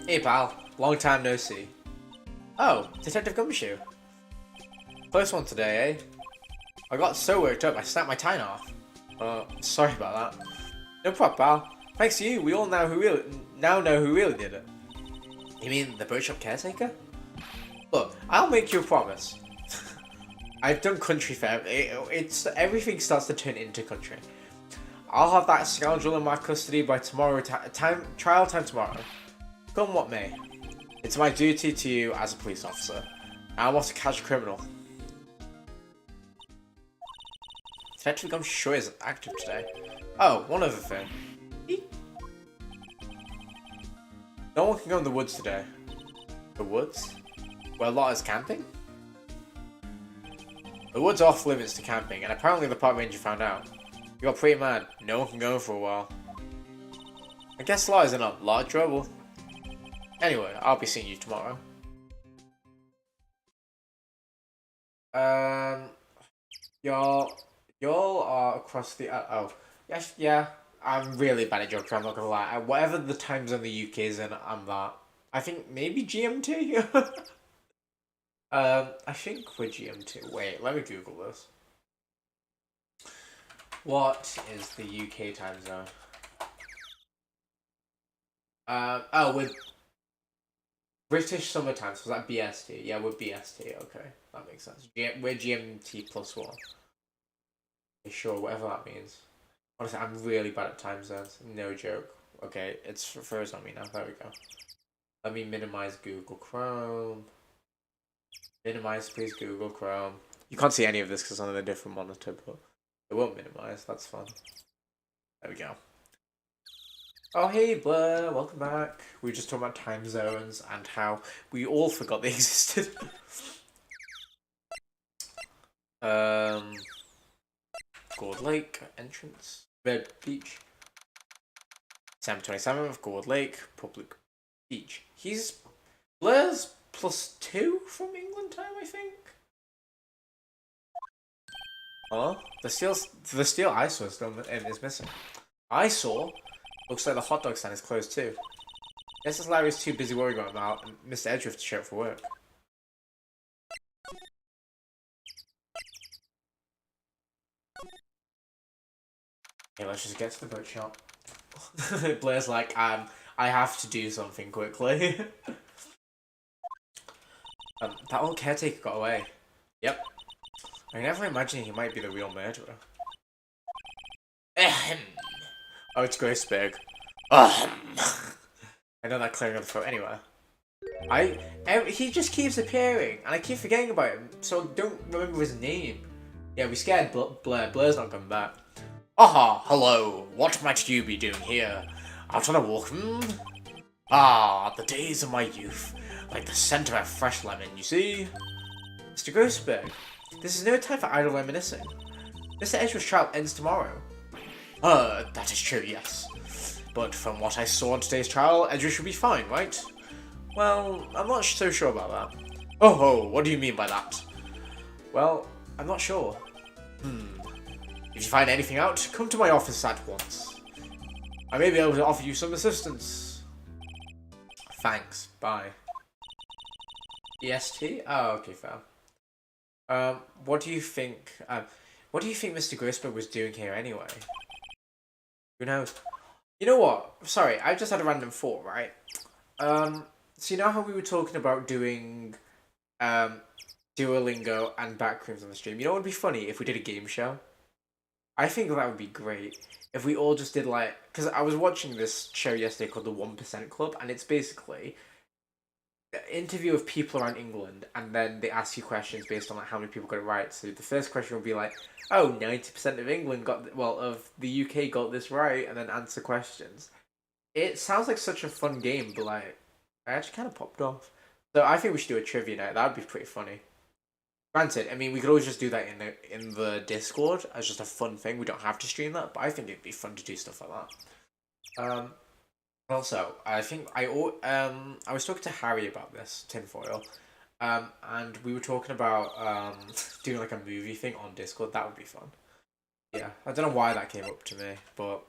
Speaker 1: Hey, pal. Long time no see. Oh, Detective Gumshoe. Close one today, eh? I got so worked up, I snapped my tie off. Sorry about that. No problem, pal. Thanks to you, we all now know who really did it. You mean the boat shop caretaker? Look, I'll make you a promise. I've done country fair. It's everything starts to turn into country. I'll have that scoundrel in my custody by tomorrow. Trial time tomorrow. Come what may. It's my duty to you as a police officer. I want to catch a criminal. Detective Gumshoe is active today. Oh, one other thing. No one can go in the woods today. The woods? Where Lot is camping? The woods are off limits to camping, and apparently the park ranger found out. He got pretty mad. No one can go for a while. I guess Lot is in a lot of trouble. Anyway, I'll be seeing you tomorrow. Y'all are across the. Oh, yes, yeah. I'm really bad at geography. I'm not gonna lie. Whatever the time zone the UK is in, I'm that. I think maybe GMT. I think we're GMT. Wait, let me Google this. What is the UK time zone? Oh, we're British Summer Time, so was that BST? Yeah, we're BST, okay. That makes sense. We're GMT plus 1. Sure, whatever that means. Honestly, I'm really bad at time zones. No joke. Okay, it's frozen on me now. There we go. Let me minimize Google Chrome. Minimize, please, Google Chrome. You can't see any of this because it's on a different monitor, but it won't minimize. That's fun. There we go. Oh, hey, Blair. Welcome back. We were just talking about time zones and how we all forgot they existed. Gold Lake entrance. Red Beach. December 27th, Gold Lake, Public Beach. He's Blair's +2 from England time, I think. Oh, the steel I saw is missing. I saw looks like the hot dog stand is closed too. Guess this Larry's too busy worrying about Mal and Mr. Edgeworth to show up for work. Okay, let's just get to the boat shop. Blair's like, I have to do something quickly. That old caretaker got away. Yep. I never imagined he might be the real murderer. Ahem. Oh, it's Graceberg. Ahem. I know that clearing of the throat anyway. He just keeps appearing, and I keep forgetting about him, so I don't remember his name. Yeah, we scared Blair. Blair's not coming back. Aha, hello. What might you be doing here? Out on a walk, Ah, the days of my youth. Like the scent of a fresh lemon, you see? Mr. Grossberg, this is no time for idle reminiscing. Mr. Edgeworth's trial ends tomorrow. That is true, yes. But from what I saw in today's trial, Edgeworth should be fine, right? Well, I'm not so sure about that. Oh ho, what do you mean by that? Well, I'm not sure. If you find anything out, come to my office at once. I may be able to offer you some assistance. Thanks, bye. EST? Oh, okay, fair. What do you think Mr. Grossberg was doing here anyway? Who knows? You know what? Sorry, I just had a random thought, right? So you know how we were talking about doing, Duolingo and Backrooms on the stream? You know what would be funny if we did a game show? I think that would be great if we all just did like, because I was watching this show yesterday called the 1% Club, and it's basically an interview of people around England, and then they ask you questions based on like how many people got it right. So the first question will be like, oh, 90% of England of the UK got this right, and then answer questions. It sounds like such a fun game, but like, I actually kind of popped off. So I think we should do a trivia night. That would be pretty funny. Granted, I mean, we could always just do that in the Discord as just a fun thing. We don't have to stream that, but I think it'd be fun to do stuff like that. Also, I think I was talking to Harry about this tinfoil, and we were talking about doing like a movie thing on Discord. That would be fun. Yeah, I don't know why that came up to me, but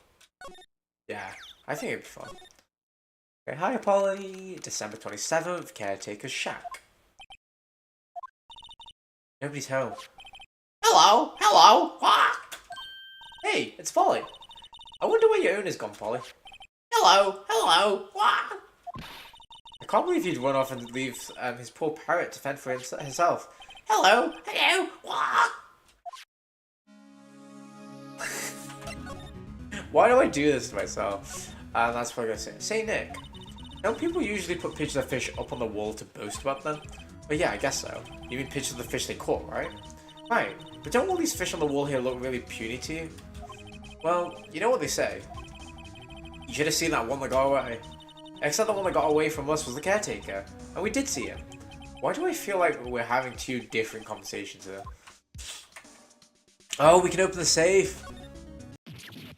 Speaker 1: yeah, I think it'd be fun. Okay, hi Polly. December 27th, Caretaker's Shack. Nobody's home. Hello! Hello! Ah! Hey, it's Polly. I wonder where your owner's gone, Polly. Hello! Hello! Ah! I can't believe he'd run off and leave his poor parrot to fend for himself. Hello! Hello! Ah! Why do I do this to myself? That's what I'm gonna say. Say, Nick, don't people usually put pictures of fish up on the wall to boast about them? But yeah, I guess so. You mean pictures of the fish they caught, right? Right, but don't all these fish on the wall here look really puny to you? Well, you know what they say. You should have seen that one that got away. Except the one that got away from us was the caretaker. And we did see him. Why do I feel like we're having two different conversations here? Oh, we can open the safe!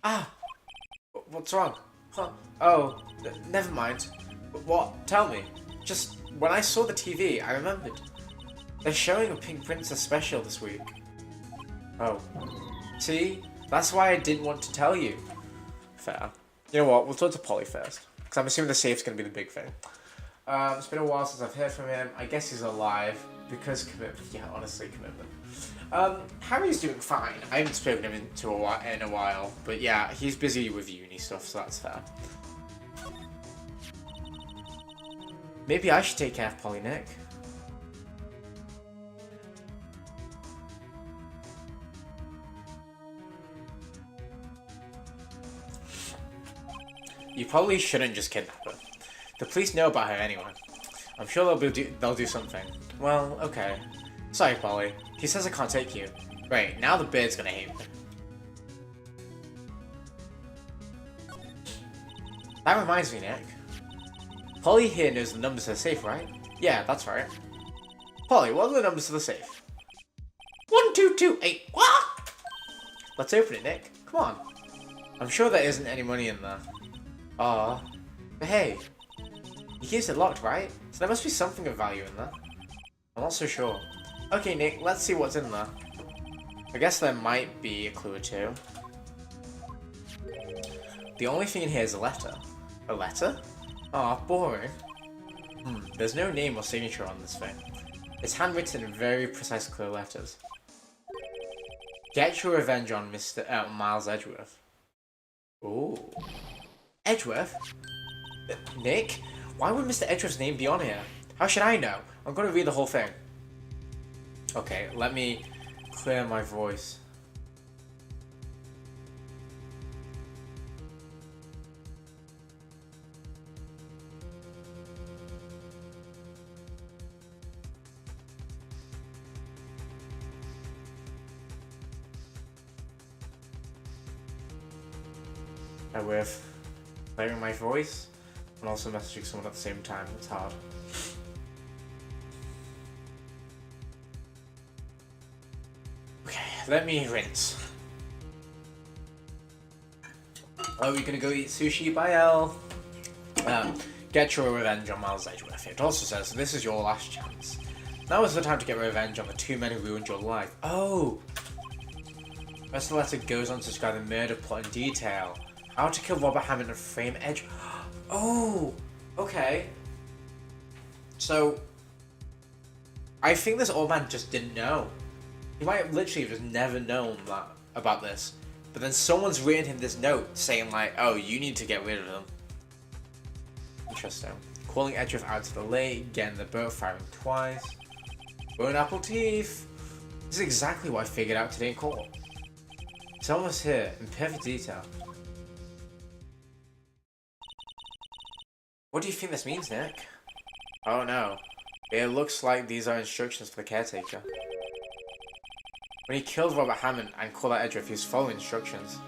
Speaker 1: Ah! What's wrong? Huh? Oh, never mind. What? Tell me. Just, when I saw the TV, I remembered. They're showing a Pink Princess special this week. Oh. See? That's why I didn't want to tell you. Fair. You know what? We'll talk to Polly first. Because I'm assuming the safe's going to be the big thing. It's been a while since I've heard from him. I guess he's alive. Because commitment. Yeah, honestly, commitment. Harry's doing fine. I haven't spoken to him in a while. But yeah, he's busy with uni stuff, so that's fair. Maybe I should take care of Polly, Nick. You probably shouldn't just kidnap her. The police know about her anyway. I'm sure they'll do something. Well, okay. Sorry, Polly. He says I can't take you. Right, now the bird's gonna hate me. That reminds me, Nick. Polly here knows the numbers to the safe, right? Yeah, that's right. Polly, what are the numbers to the safe? 1228. What? Let's open it, Nick. Come on. I'm sure there isn't any money in there. But hey, he keeps it locked, right? So there must be something of value in there. I'm not so sure. Okay, Nick, let's see what's in there. I guess there might be a clue or two. The only thing in here is a letter. A letter? Aw, boring. There's no name or signature on this thing. It's handwritten in very precise, clear letters. Get your revenge on Mr. Miles Edgeworth. Ooh. Edgeworth? Nick? Why would Mr. Edgeworth's name be on here? How should I know? I'm gonna read the whole thing. Okay, let me clear my voice. With clearing my voice and also messaging someone at the same time. It's hard. Okay, let me rinse. Oh, we're gonna go eat sushi by L. Get your revenge on Miles Edgeworth. It also says this is your last chance. Now is the time to get revenge on the two men who ruined your life. Oh! The rest of the letter goes on to describe the murder plot in detail. How to kill Robert Hammond and frame Edge. Oh, okay. So, I think this old man just didn't know. He might have literally just never known that about this. But then someone's written him this note saying like, oh, you need to get rid of him. Interesting. Calling Edgeworth out to the lake, getting the boat, firing twice. Bone apple teeth. This is exactly what I figured out today in court. It's almost here, in perfect detail. What do you think this means, Nick? Oh no. It looks like these are instructions for the caretaker. When he killed Robert Hammond and called out Edgeworth, he was following instructions.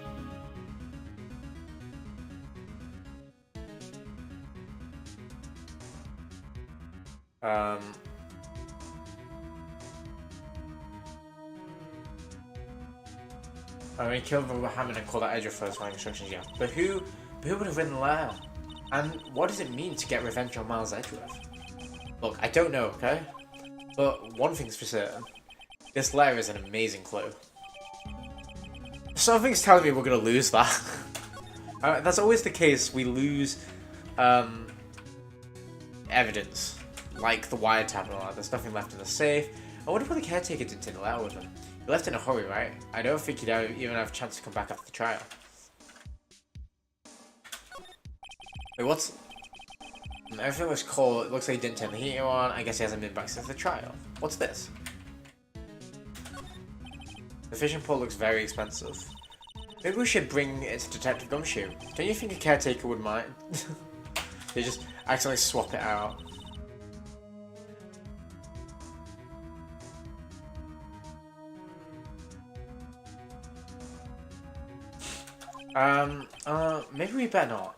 Speaker 1: When he killed Robert Hammond and called out Edgeworth for his following instructions, yeah. But who would have written the letter? And what does it mean to get revenge on Miles Edgeworth? Look, I don't know, okay? But one thing's for certain. This letter is an amazing clue. Something's telling me we're gonna lose that. That's always the case, we lose evidence. Like the wiretap and all that, there's nothing left in the safe. I wonder what the caretaker did to the letter with him. He left in a hurry, right? I don't think he'd even have a chance to come back after the trial. Wait, what's... Everything looks cold. It looks like he didn't turn the heater on. I guess he hasn't been back since the trial. What's this? The fishing pole looks very expensive. Maybe we should bring it to Detective Gumshoe. Don't you think a caretaker would mind? They just accidentally swap it out. Maybe we better not.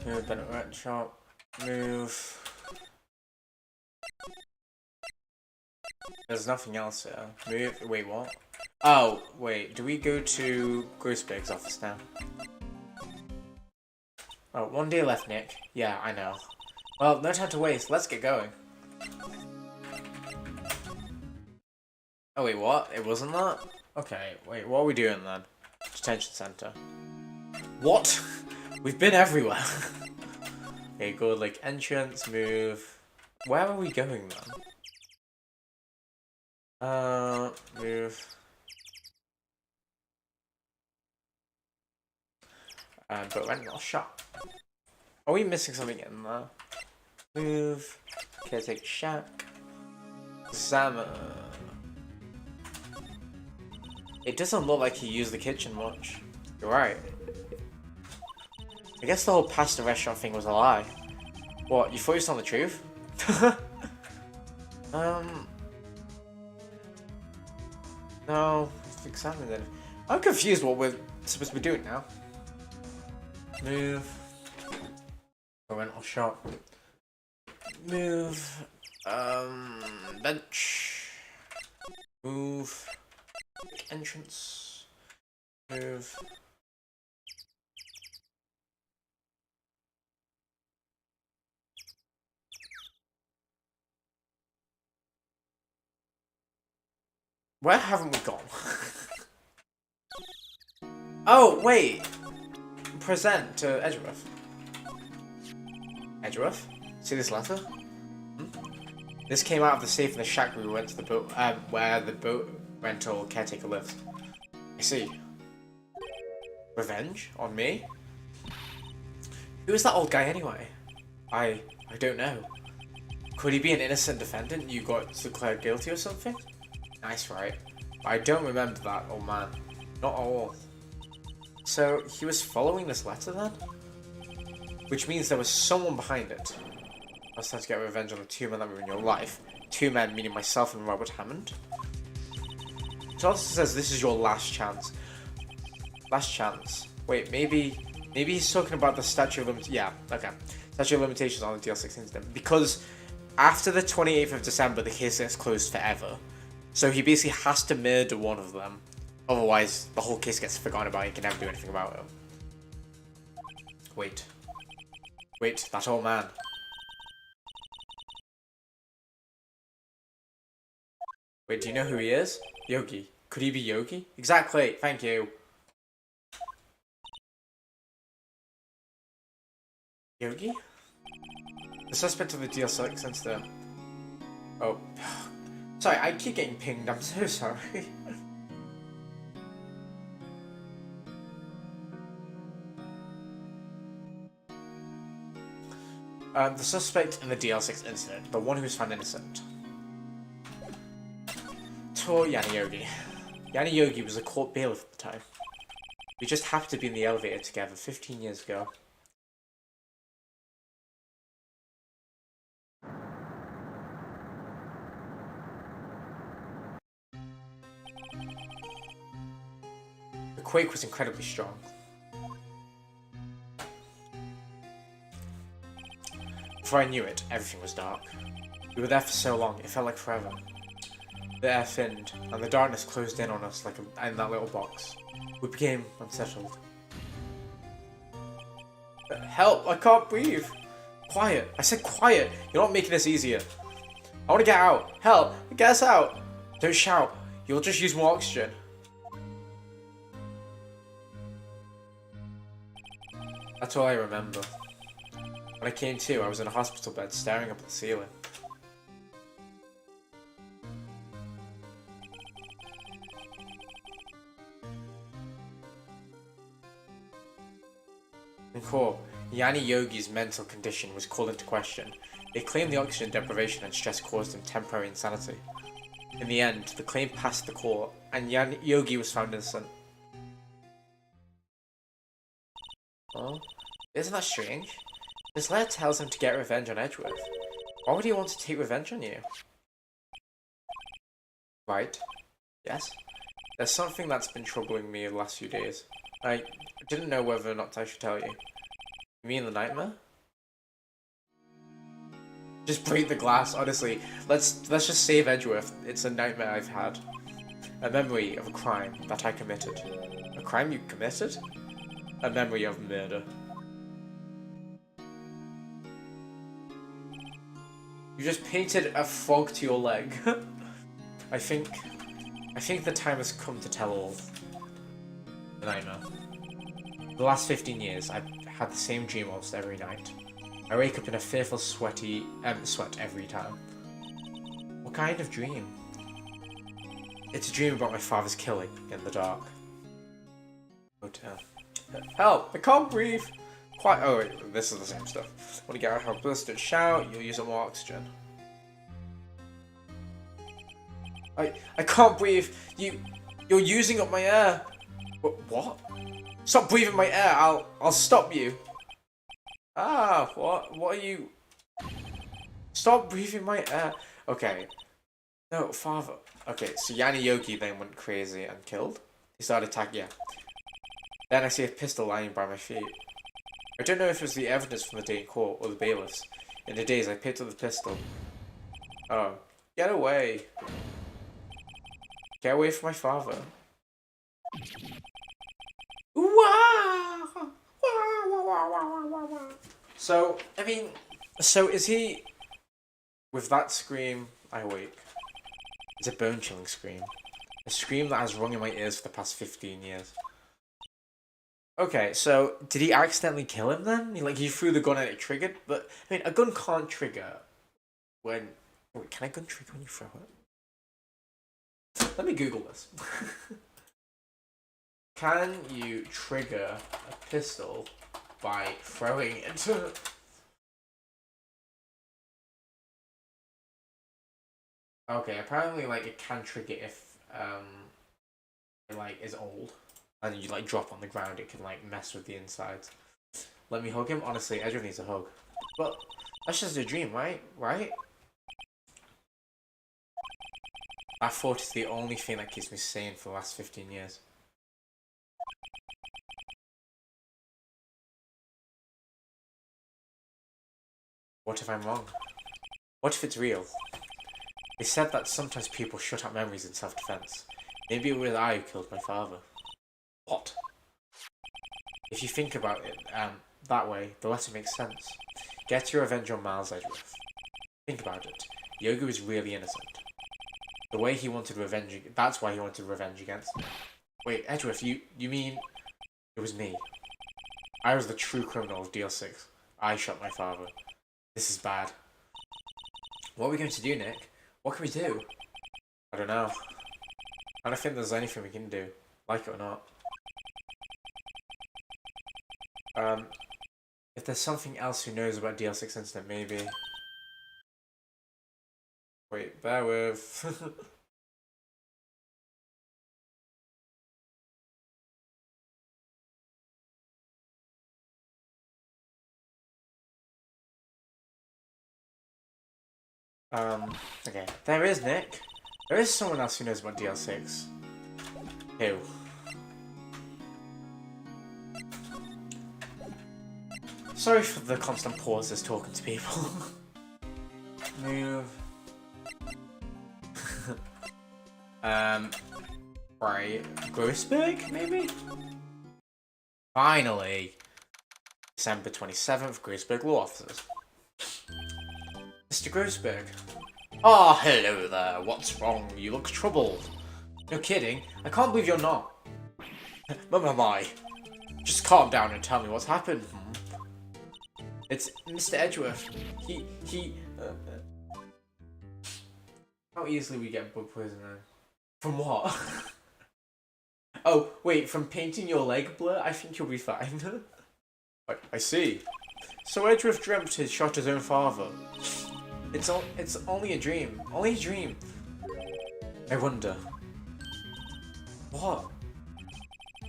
Speaker 1: Move, Bennett Rat Shop. Move. There's nothing else here. Move. Wait, what? Oh, wait. Do we go to Grossberg's office now? Oh, 1 day left, Nick. Yeah, I know. Well, no time to waste. Let's get going. Oh, wait, what? It wasn't that? Okay, wait. What are we doing then? Detention center. What? We've been everywhere. Okay, go like entrance, move. Where are we going then? Move. But rental shop. Are we missing something in there? Move. Caretaker shack. Examine. It doesn't look like he used the kitchen much. You're right. I guess the whole pasta restaurant thing was a lie. What, you thought you was telling the truth? No, examine it. I'm confused what we're supposed to be doing now. Move. A rental shop. Move. Bench. Move. Entrance. Move. Where haven't we gone? Oh, wait. Present to Edgeworth. Edgeworth? See this letter? This came out of the safe in the shack we went to the boat, where the boat rental caretaker lives. I see. Revenge? On me? Who is that old guy anyway? I don't know. Could he be an innocent defendant you got declared guilty or something? Nice, right? I don't remember that old man. Not at all. So, he was following this letter then? Which means there was someone behind it. I was trying to get revenge on the two men that were in your life. Two men, meaning myself and Robert Hammond. It also says this is your last chance. Last chance. Wait, maybe he's talking about the statute of limitations. Yeah, okay. Statute of limitations on the DL6 incident. Because after the 28th of December, the case gets closed forever. So he basically has to murder one of them. Otherwise, the whole case gets forgotten about and he can never do anything about it. Wait. Wait, that old man. Wait, do you know who he is? Yogi. Could he be Yogi? Exactly, thank you. Yogi? The suspect of the DL6 incident. Oh. Sorry, I keep getting pinged, I'm so sorry. The suspect in the DL6 incident, the one who's found innocent. Tor Yanni Yogi. Yanni Yogi was a court bailiff at the time. We just happened to be in the elevator together 15 years ago. The quake was incredibly strong. Before I knew it, everything was dark. We were there for so long, it felt like forever. The air thinned, and the darkness closed in on us like in that little box. We became unsettled. Help! I can't breathe! Quiet! I said quiet! You're not making this easier. I want to get out! Help! Get us out! Don't shout! You'll just use more oxygen. That's all I remember. When I came to, I was in a hospital bed staring up at the ceiling. In court, Yanni Yogi's mental condition was called into question. They claimed the oxygen deprivation and stress caused him temporary insanity. In the end, the claim passed the court, and Yanni Yogi was found innocent. Oh, isn't that strange? This letter tells him to get revenge on Edgeworth. Why would he want to take revenge on you? Right. Yes? There's something that's been troubling me the last few days. I didn't know whether or not I should tell you. You mean the nightmare? Just break the glass, honestly. Let's just save Edgeworth. It's a nightmare I've had. A memory of a crime that I committed. A crime you committed? A memory of murder. You just painted a frog to your leg. I think the time has come to tell all. The nightmare. The last 15 years, I've had the same dream almost every night. I wake up in a fearful sweat every time. What kind of dream? It's a dream about my father's killing in the dark. Hotel. Help! I can't breathe! Quite. Oh wait, this is the same stuff. When you get out helpless, don't shout, you'll use up more oxygen. I can't breathe! You're using up my air! What? Stop breathing my air, I'll stop you! Ah, what are you? Stop breathing my air! Okay. No, father. Okay, so Yanni Yogi then went crazy and killed. He started attacking, yeah. Then I see a pistol lying by my feet. I don't know if it was the evidence from the day in court or the bailiffs. In the days I picked up the pistol. Oh. Get away. Get away from my father. So, I mean, so is he... With that scream, I awake. It's a bone-chilling scream. A scream that has rung in my ears for the past 15 years. Okay, so did he accidentally kill him then? He threw the gun and it triggered? But, I mean, a gun can't trigger when... Wait, can a gun trigger when you throw it? Let me Google this. Can you trigger a pistol by throwing it? Okay, apparently, it can trigger if, it, is old. And you, drop on the ground, it can, mess with the insides. Let me hug him? Honestly, Edward needs a hug. But, that's just a dream, right? Right? That thought is the only thing that keeps me sane for the last 15 years. What if I'm wrong? What if it's real? They said that sometimes people shut out memories in self-defense. Maybe it was I who killed my father. What? If you think about it that way, the letter makes sense. Get your revenge on Miles Edgeworth. Think about it. Yogi was really innocent. The way he wanted revenge, that's why he wanted revenge against me. Wait, Edgeworth, you mean it was me? I was the true criminal of DL6. I shot my father. This is bad. What are we going to do, Nick? What can we do? I don't know. I don't think there's anything we can do. Like it or not. If there's something else who knows about DL6 incident, maybe... Wait, bear with... okay. There is Nick. There is someone else who knows about DL6. Who? Sorry for the constant pauses talking to people. Move. Right. Grossberg, maybe? Finally! December 27th, Grossberg Law Officers. Mr. Grossberg. Ah, hello there. What's wrong? You look troubled. No kidding. I can't believe you're not. My. Just calm down and tell me what's happened. It's Mr. Edgeworth. How easily we get blood poisoning? From what? Oh, wait, from painting your leg blur? I think you'll be fine. I see. So Edgeworth dreamt he shot his own father. It's only a dream. Only a dream. I wonder. What?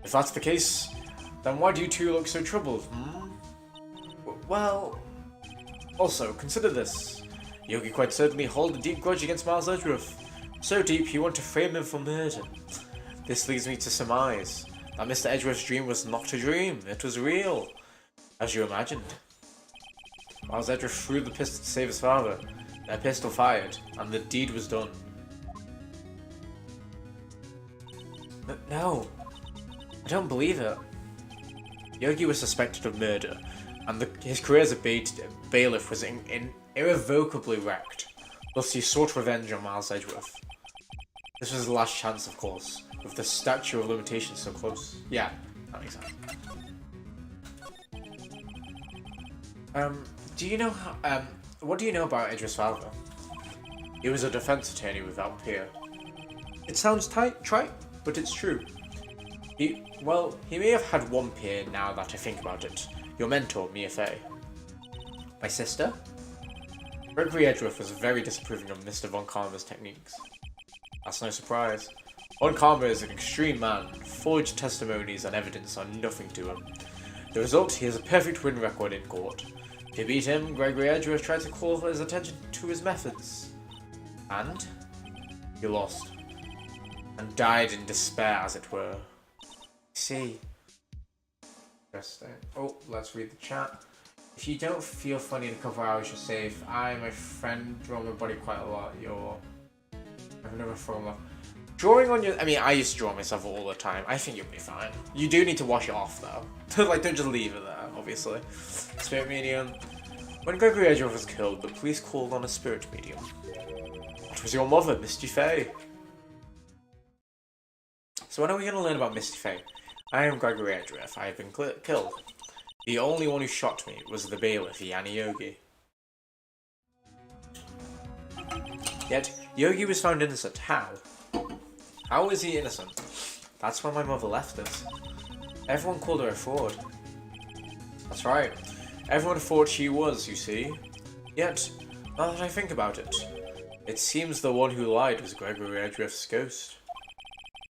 Speaker 1: If that's the case, then why do you two look so troubled, Well... Also, consider this. Yogi quite certainly hold a deep grudge against Miles Edgeworth. So deep, you want to frame him for murder. This leads me to surmise that Mr. Edgeworth's dream was not a dream. It was real. As you imagined. Miles Edgeworth threw the pistol to save his father. Their pistol fired, and the deed was done. No. I don't believe it. Yogi was suspected of murder, and his career as a bailiff was irrevocably wrecked. Thus he sought revenge on Miles Edgeworth. This was his last chance, of course, with the statute of limitations so close. Yeah, that makes sense. Do you know how, what do you know about Edgeworth's father? He was a defense attorney without peer. It sounds trite, but it's true. He may have had one peer now that I think about it. Your mentor, Mia Fey. My sister? Gregory Edgeworth was very disapproving of Mr. Von Karma's techniques. That's no surprise. Von Karma is an extreme man. Forged testimonies and evidence are nothing to him. The result, he has a perfect win record in court. To beat him, Gregory Edgeworth tried to call his attention to his methods. And? He lost. And died in despair, as it were. See. Interesting. Oh, let's read the chat. If you don't feel funny in a couple of hours, you're safe. My friend, draw my body quite a lot. I've never fallen off. Drawing on your... I mean, I used to draw myself all the time. I think you'll be fine. You do need to wash it off, though. Don't just leave it there, obviously. Spirit medium. When Gregory Edgeworth was killed, the police called on a spirit medium. It was your mother, Misty Fey. So when are we going to learn about Misty Faye? I am Gregory Edgeworth. I have been killed. The only one who shot me was the bailiff, Yanni Yogi. Yet, Yogi was found innocent. How? How is he innocent? That's why my mother left us. Everyone called her a fraud. That's right. Everyone thought she was, you see. Yet, now that I think about it, it seems the one who lied was Gregory Edgeworth's ghost.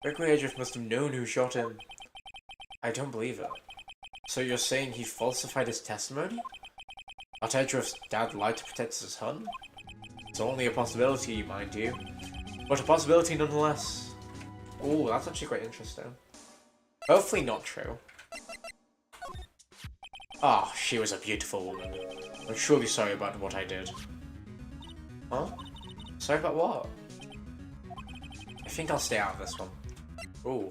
Speaker 1: Gregory Edgeworth must have known who shot him. I don't believe it. So you're saying he falsified his testimony? That Edgeworth's dad lied to protect his son? It's only a possibility, mind you. But a possibility nonetheless. Ooh, that's actually quite interesting. Hopefully not true. Ah, she was a beautiful woman. I'm truly sorry about what I did. Huh? Sorry about what? I think I'll stay out of this one. Ooh.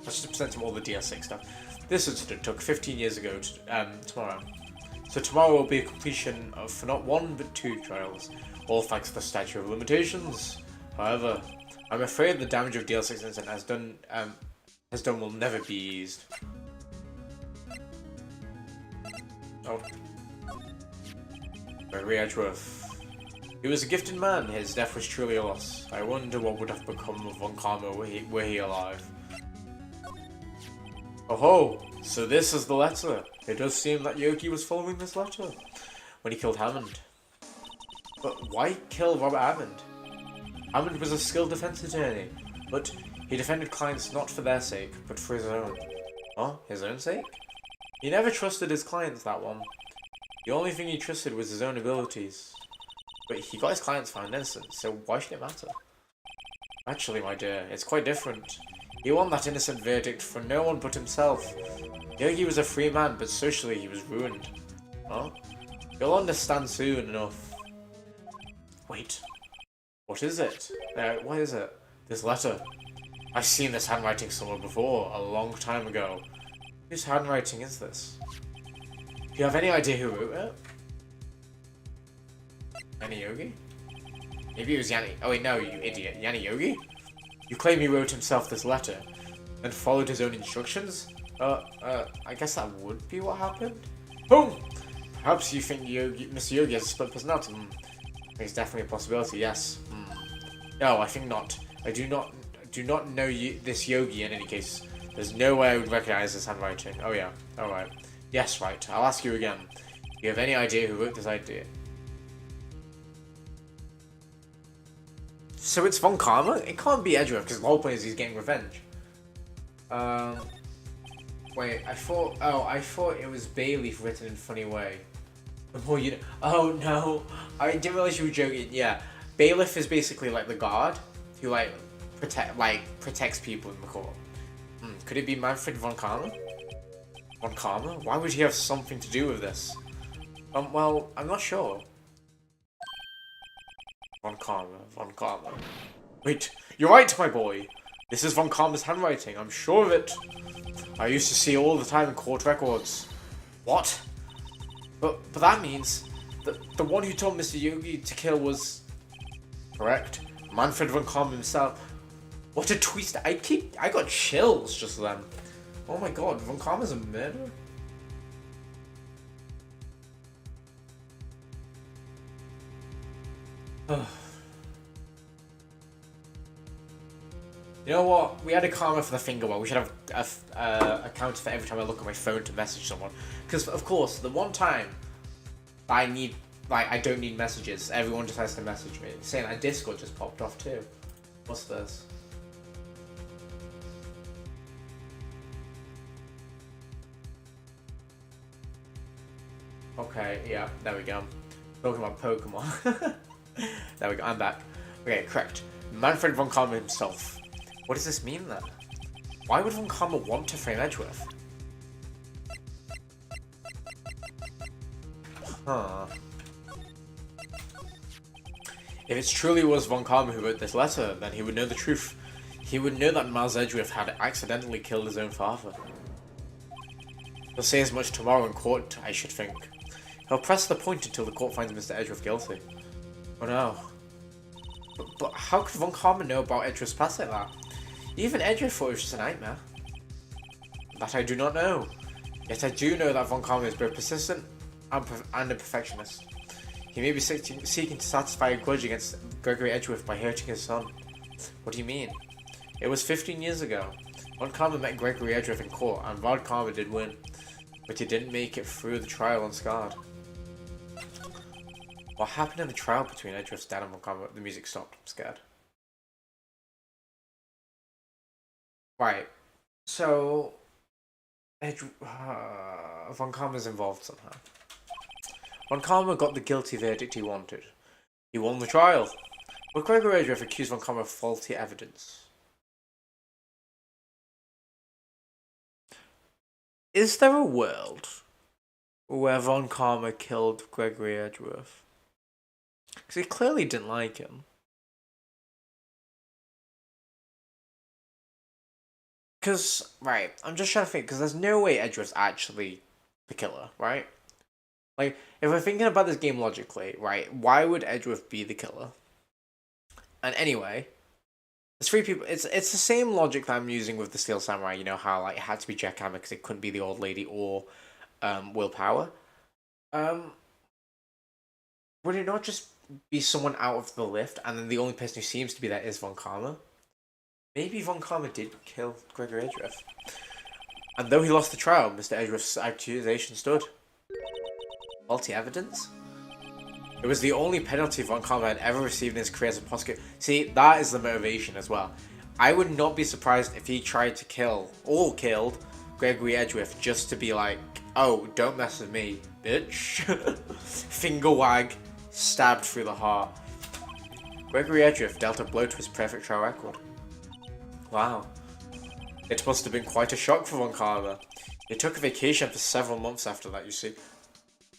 Speaker 1: Let's just present him all the DS6 stuff. This incident took 15 years ago tomorrow. So tomorrow will be a completion of for not one but 2 trials, all thanks to the statute of limitations. However, I'm afraid the damage of DL6 incident has done will never be eased. Oh. Gregory Edgeworth. He was a gifted man, his death was truly a loss. I wonder what would have become of Von Karma were he alive. Oh ho! So this is the letter. It does seem that Yogi was following this letter when he killed Hammond. But why kill Robert Hammond? Hammond was a skilled defense attorney, but he defended clients not for their sake, but for his own. Huh? His own sake? He never trusted his clients, that one. The only thing he trusted was his own abilities. But he got his clients found innocent, so why should it matter? Actually, my dear, it's quite different. He won that innocent verdict for no one but himself. Yogi was a free man, but socially he was ruined. Huh? You'll understand soon enough. Wait. What is it? What is it? This letter. I've seen this handwriting somewhere before, a long time ago. Whose handwriting is this? Do you have any idea who wrote it? Yanni Yogi? Maybe it was Yanni. Oh wait, no, you idiot. Yanni Yogi? You claim he wrote himself this letter, and followed his own instructions? I guess that would be what happened? Boom! Perhaps you think Mr. Yogi has a split personality? It's definitely a possibility, yes. No, I think not. I do not know this Yogi in any case. There's no way I would recognize this handwriting. Oh yeah, alright. Yes, right. I'll ask you again. Do you have any idea who wrote this idea? So it's Von Karma? It can't be Edgeworth, because the whole point is he's getting revenge. Wait, I thought it was Bailey written in a funny way. The more you know. Oh no, I didn't realize you were joking. Yeah, bailiff is basically like the guard who protects people in the court. Could it be Manfred Von Karma? Von Karma? Why would he have something to do with this? Well, I'm not sure. Von Karma. Wait, you're right, my boy. This is Von Karma's handwriting. I'm sure of it. I used to see it all the time in court records. What? But that means that the one who told Mr. Yogi to kill was correct. Manfred Von Karma himself. What a twist! I got chills just then. Oh my god, Von Karma's a murderer? You know what? We had a karma for the finger well. We should have a counter for every time I look at my phone to message someone. Because of course, the one time I don't need messages, everyone just has to message me. Saying that Discord just popped off too. What's this? Okay, yeah, there we go. Talking about Pokemon. There we go, I'm back. Okay, correct. Manfred Von Karma himself. What does this mean then? Why would Von Karma want to frame Edgeworth? Huh. If it truly was Von Karma who wrote this letter, then he would know the truth. He would know that Miles Edgeworth had accidentally killed his own father. He'll say as much tomorrow in court, I should think. He'll press the point until the court finds Mr. Edgeworth guilty. Oh no. But how could Von Karma know about Edgeworth's past like that? Even Edgeworth thought it was just a nightmare. That I do not know. Yet I do know that Von Karma is both persistent and a perfectionist. He may be seeking to satisfy a grudge against Gregory Edgeworth by hurting his son. What do you mean? It was 15 years ago. Von Karma met Gregory Edgeworth in court, and Von Karma did win. But he didn't make it through the trial unscarred. What happened in the trial between Edgeworth's dad and Von Karma? The music stopped. I'm scared. Right. So... Von Karma's involved somehow. Von Karma got the guilty verdict he wanted. He won the trial. But Gregory Edgeworth accused Von Karma of faulty evidence. Is there a world where Von Karma killed Gregory Edgeworth? Because he clearly didn't like him. Because, right, I'm just trying to think, because there's no way Edgeworth's actually the killer, right? Like, if we're thinking about this game logically, right, why would Edgeworth be the killer? And anyway, there's three people. It's the same logic that I'm using with the Steel Samurai, you know, how, like, it had to be Jackhammer because it couldn't be the old lady or, Willpower. Would it not just be someone out of the lift, and then the only person who seems to be there is Von Karma? Maybe Von Karma did kill Gregory Edgeworth. And though he lost the trial, Mr. Edgeworth's accusation stood. Faulty evidence? It was the only penalty Von Karma had ever received in his career as a prosecutor. See, that is the motivation as well. I would not be surprised if he tried to kill, or killed, Gregory Edgeworth just to be like, oh, don't mess with me, bitch. Finger wag, stabbed through the heart. Gregory Edgeworth dealt a blow to his perfect trial record. Wow. It must have been quite a shock for Von Karma. He took a vacation for several months after that, you see.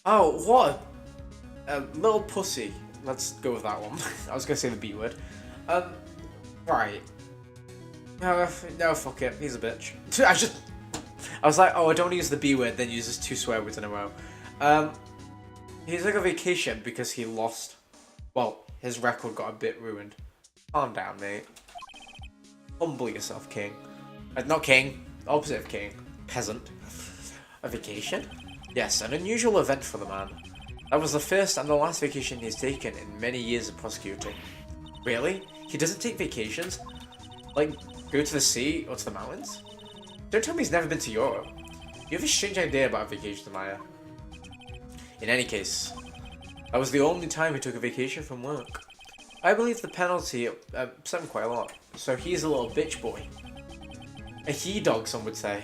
Speaker 1: Oh, what a little pussy. Let's go with that one. I was going to say the B word. Right. No, fuck it. He's a bitch. I was like, oh, I don't want to use the B word, then uses 2 swear words in a row. He took a vacation because he lost, well, his record got a bit ruined. Calm down, mate. Humble yourself, king. Not king, opposite of king. Peasant. A vacation? Yes, an unusual event for the man. That was the first and the last vacation he's taken in many years of prosecuting. Really? He doesn't take vacations? Like, go to the sea or to the mountains? Don't tell me he's never been to Europe. You have a strange idea about vacations, Maya. In any case, that was the only time he took a vacation from work. I believe the penalty upset him quite a lot, so he's a little bitch boy. A he-dog, some would say.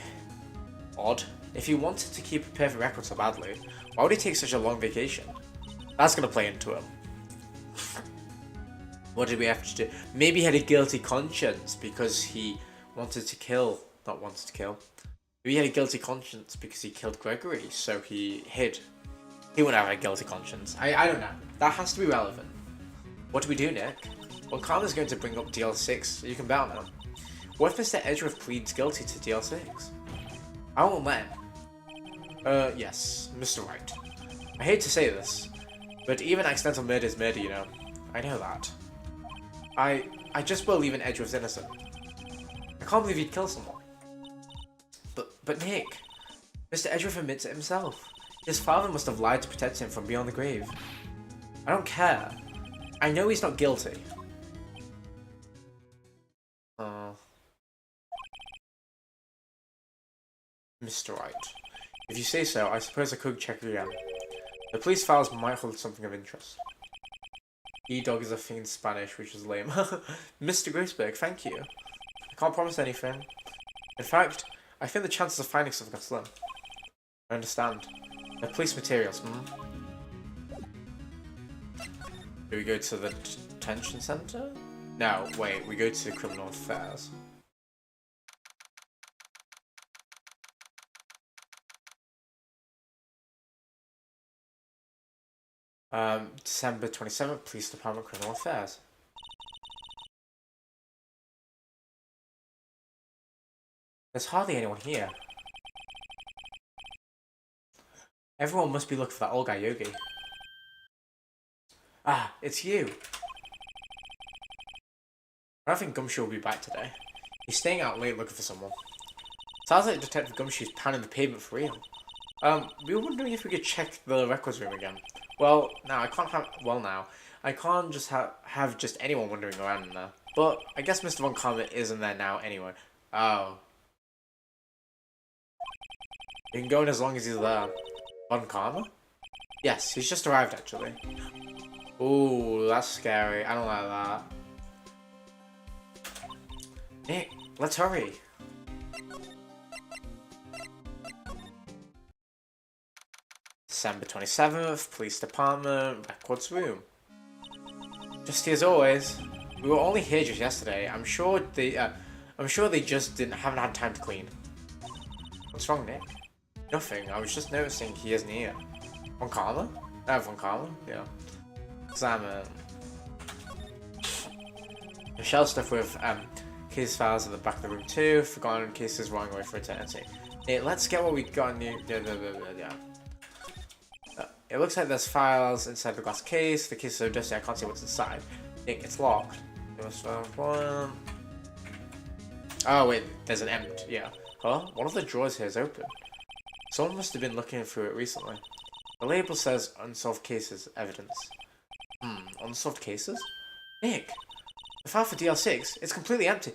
Speaker 1: Odd. If he wanted to keep a perfect record so badly, why would he take such a long vacation? That's gonna play into him. What did we have to do? Maybe he had a guilty conscience because he wanted to kill. Not wanted to kill. Maybe he had a guilty conscience because he killed Gregory, so he hid. He wouldn't have a guilty conscience. I don't know. That has to be relevant. What do we do, Nick? Well, Karma's going to bring up DL6, so you can bet on him. What if Mr. Edgeworth pleads guilty to DL6? I won't let him. Yes, Mr. Wright. I hate to say this, but even accidental murder is murder, you know. I know that. I just believe in Edgeworth's innocent. I can't believe he'd kill someone. But Nick, Mr. Edgeworth admits it himself. His father must have lied to protect him from beyond the grave. I don't care. I know he's not guilty. Mr. Wright. If you say so, I suppose I could check again. The police files might hold something of interest. E-dog is a thing in Spanish, which is lame. Mr. Grossberg, thank you. I can't promise anything. In fact, I think the chances of finding something are slim. I understand. The police materials, Do we go to the detention center? No, wait, we go to criminal affairs. December 27th, Police Department, Criminal Affairs. There's hardly anyone here. Everyone must be looking for that old guy Yogi. Ah, it's you. I don't think Gumshoe will be back today. He's staying out late looking for someone. Sounds like Detective Gumshoe's pounding the pavement for real. We were wondering if we could check the records room again. Well, now I can't have. Well, now I can't just have just anyone wandering around in there. But I guess Mr. Von Karma isn't there now anyway. Oh, you can go in as long as he's there. Von Karma? Yes, he's just arrived actually. Ooh, that's scary. I don't like that. Nick, let's hurry. December 27th, Police Department, Records Room. Just as always, we were only here just yesterday. I'm sure they just haven't had time to clean. What's wrong, Nick? Nothing. I was just noticing he isn't here. Von Karma? Von Karma? Yeah. Examine. Michelle stuff with case files at the back of the room too. Forgotten cases wrong away for eternity. Hey, let's get what we got in the. Yeah. It looks like there's files inside the glass case. The case is so dusty I can't see what's inside. Nick, it's locked. Oh wait, there's an empty. Yeah. Huh? One of the drawers here is open. Someone must have been looking through it recently. The label says unsolved cases evidence. Unsolved cases? Nick, the file for DL6, it's completely empty.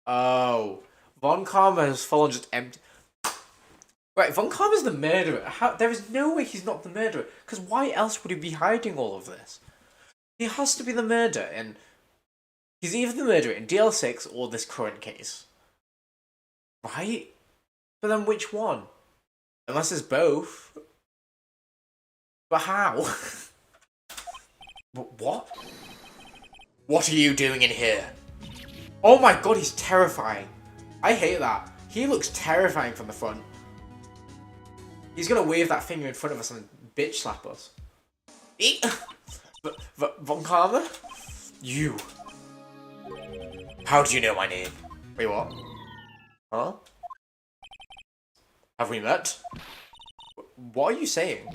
Speaker 1: Oh, Von Karma has fallen just empty. Right, Von Karma's the murderer. There is no way he's not the murderer. Because why else would he be hiding all of this? He has to be the murderer, and he's either the murderer in DL6 or this current case. Right? But then which one? Unless it's both. But how? What? What are you doing in here? Oh my god, he's terrifying. I hate that. He looks terrifying from the front. He's gonna wave that finger in front of us and bitch slap us. Von Karma? You. How do you know my name? Wait, what? Huh? Have we met? What are you saying?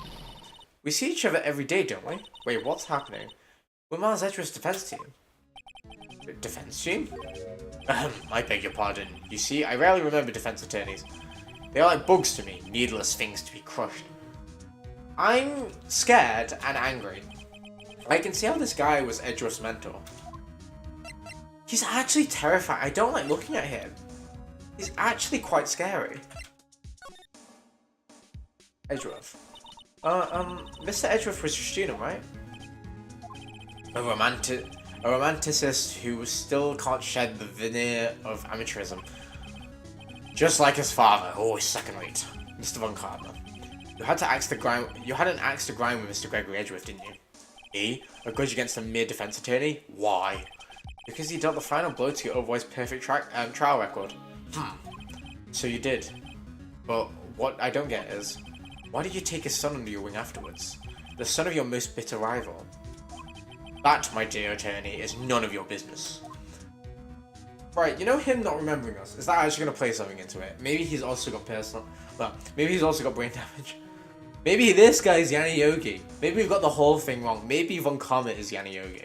Speaker 1: We see each other every day, don't we? Wait, what's happening? We're Miles Edgeworth's defense team. Defense team? I beg your pardon. You see, I rarely remember defense attorneys. They are like bugs to me, needless things to be crushed. I'm scared and angry. I can see how this guy was Edgeworth's mentor. He's actually terrifying. I don't like looking at him. He's actually quite scary. Edgeworth. Mr. Edgeworth was your student, right? A romanticist who still can't shed the veneer of amateurism. Just like his father, always second rate. Mr. Von Karma. You had an axe to grind with Mr. Gregory Edgeworth, didn't you? Me? A grudge against a mere defense attorney? Why? Because he dealt the final blow to your otherwise perfect trial record. So you did. But what I don't get is, why did you take his son under your wing afterwards? The son of your most bitter rival. That, my dear attorney, is none of your business. Right, you know him not remembering us? Is that actually going to play something into it? Maybe he's also got maybe he's also got brain damage. Maybe this guy's Yanni Yogi. Maybe we've got the whole thing wrong. Maybe Von Karma is Yanni Yogi.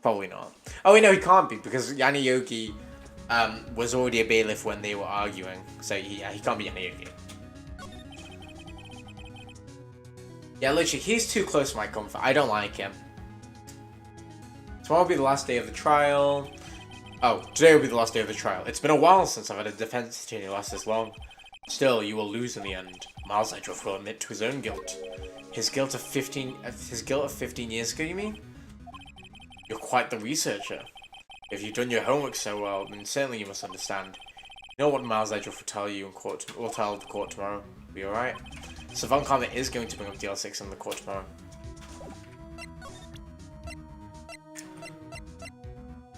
Speaker 1: Probably not. Oh wait, no, he can't be, because Yanni Yogi was already a bailiff when they were arguing. So yeah, he can't be Yanni Yogi. Yeah, literally, he's too close to my comfort. I don't like him. Tomorrow will be the last day of the trial. Oh, today will be the last day of the trial. It's been a while since I've had a defense attorney last this long. Still, you will lose in the end. Miles Edgeworth will admit to his own guilt. His guilt of 15 years ago, you mean? You're quite the researcher. If you've done your homework so well, then certainly you must understand. You know what Miles Edgeworth will tell you in court. Will tell the court tomorrow. Be alright. So Von Karma is going to bring up DL6 in the court tomorrow.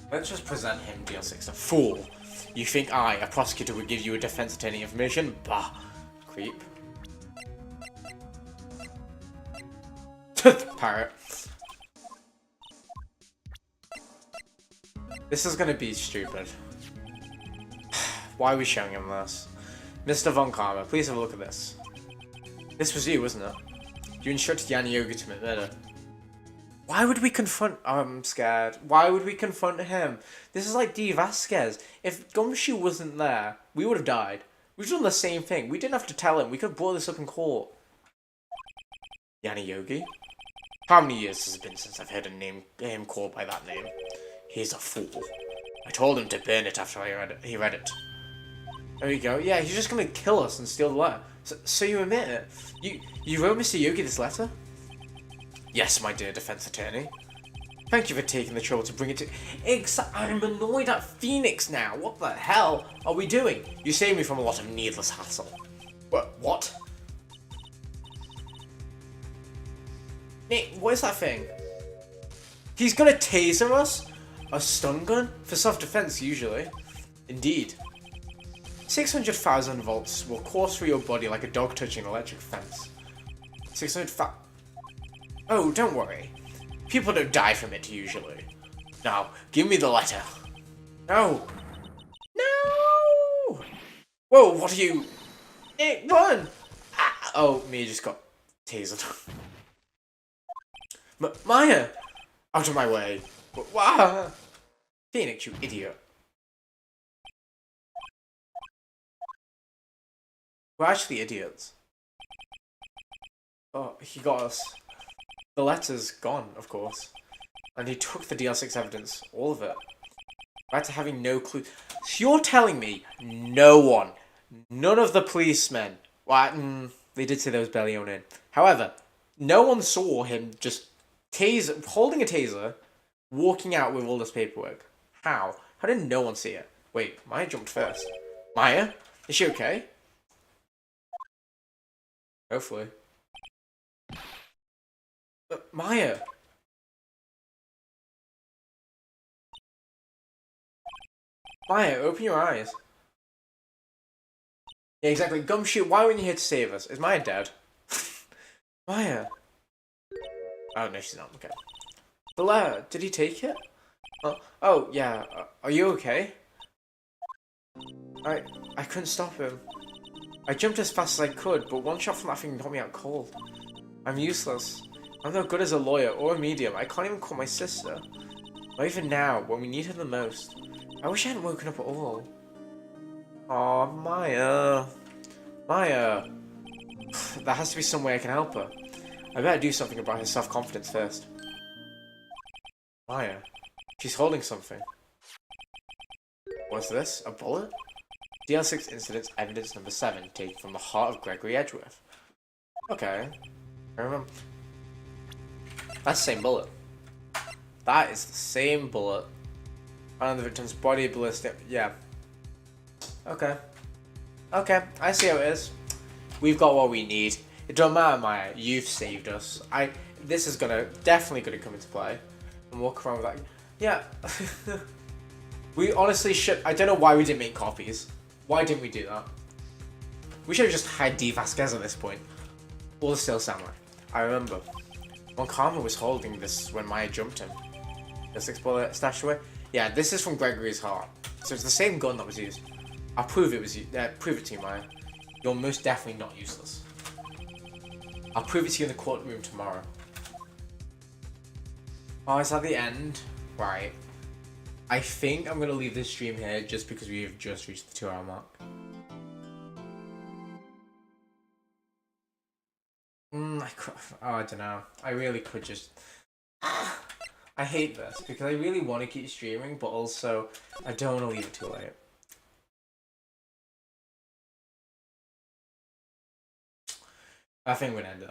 Speaker 1: Let's just present him DL6. A fool! You think I, a prosecutor, would give you a defense attorney information? Bah! Creep. Parrot. This is gonna be stupid. Why are we showing him this? Mr. Von Karma, please have a look at this. This was you, wasn't it? You instructed Yanni Yogi to commit murder. Why would we confront... Oh, I'm scared. Why would we confront him? This is like D. Vasquez. If Gumshoe wasn't there, we would have died. We've done the same thing. We didn't have to tell him. We could have brought this up in court. Yanni Yogi? How many years has it been since I've heard him called by that name? He's a fool. I told him to burn it after he read it. There we go. Yeah, he's just gonna kill us and steal the letter. So you admit it? You wrote Mr. Yogi this letter? Yes, my dear defense attorney. Thank you for taking the trouble to bring it to... I'm annoyed at Phoenix now. What the hell are we doing? You saved me from a lot of needless hassle. What? Nick, what is that thing? He's gonna taser us? A stun gun? For self-defense, usually. Indeed. 600,000 volts will course through your body like a dog touching an electric fence. 600,000... Oh, don't worry. People don't die from it, usually. Now, give me the letter. No! No! Whoa, what are you... Nick, run! Ah! Oh, me just got tasered. Maya! Out of my way. Wow! Phoenix, you idiot. We're actually idiots. Oh, he got us. The letter's gone, of course. And he took the DL6 evidence, all of it. Back to having no clue. So you're telling me no one, none of the policemen, well, they did say there was barely on in. However, no one saw him just holding a taser, walking out with all this paperwork. How? How did no one see it? Wait, Maya jumped first. Maya? Is she okay? Hopefully. But Maya! Maya, open your eyes. Yeah, exactly. Gumshoe, why weren't you here to save us? Is Maya dead? Maya! Oh, no, she's not. Okay. Blair, did he take it? Oh, yeah. Are you okay? I couldn't stop him. I jumped as fast as I could, but one shot from that thing knocked me out cold. I'm useless. I'm no good as a lawyer or a medium. I can't even call my sister. Not even now, when we need her the most. I wish I hadn't woken up at all. Aw, Maya. Maya. There has to be some way I can help her. I better do something about her self-confidence first. Maya. She's holding something. What's this? A bullet? DL6 incidents evidence number 7, taken from the heart of Gregory Edgeworth. Okay. I remember. That's the same bullet. That is the same bullet. Found on the victim's body, ballistic. Yeah. Okay. Okay, I see how it is. We've got what we need. It don't matter, Maya. You've saved us. This is definitely gonna come into play. And walk around with that. Yeah. We honestly should. I don't know why we didn't make copies. Why didn't we do that? We should have just had D. Vasquez at this point. Or the Steel Samurai. I remember. When Karma was holding this when Maya jumped him. The 6 bullet stashed away. Yeah, this is from Gregory's heart. So it's the same gun that was used. I'll prove it was used. Prove it to you, Maya. You're most definitely not useless. I'll prove it to you in the courtroom tomorrow. Oh, is that the end? Right. I think I'm going to leave this stream here just because we've just reached the 2-hour mark. I don't know. I really could just... I hate this because I really want to keep streaming, but also I don't want to leave it too late. I think we're going to end it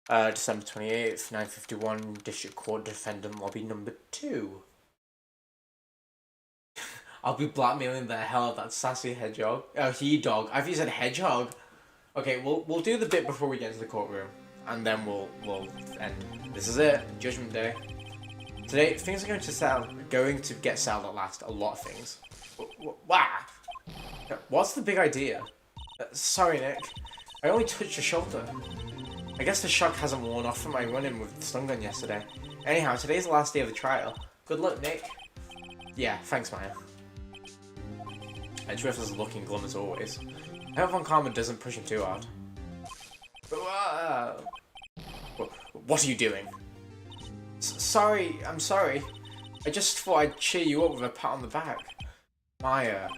Speaker 1: there. December 28th, 9:51, District Court Defendant Lobby number 2. I'll be blackmailing the hell out of that sassy hedgehog. Oh, he-dog. I've used a hedgehog. Okay, we'll do the bit before we get into the courtroom, and then we'll end. This is it, Judgment Day. Today, things are going to get settled at last. A lot of things. Wow. What's the big idea? Sorry, Nick. I only touched your shoulder. I guess the shock hasn't worn off from my run-in with the stun gun yesterday. Anyhow, today's the last day of the trial. Good luck, Nick. Yeah, thanks, Maya. Edgeworth is looking glum as always. I hope Von Karma doesn't push him too hard. What are you doing? Sorry, I'm sorry. I just thought I'd cheer you up with a pat on the back. Maya,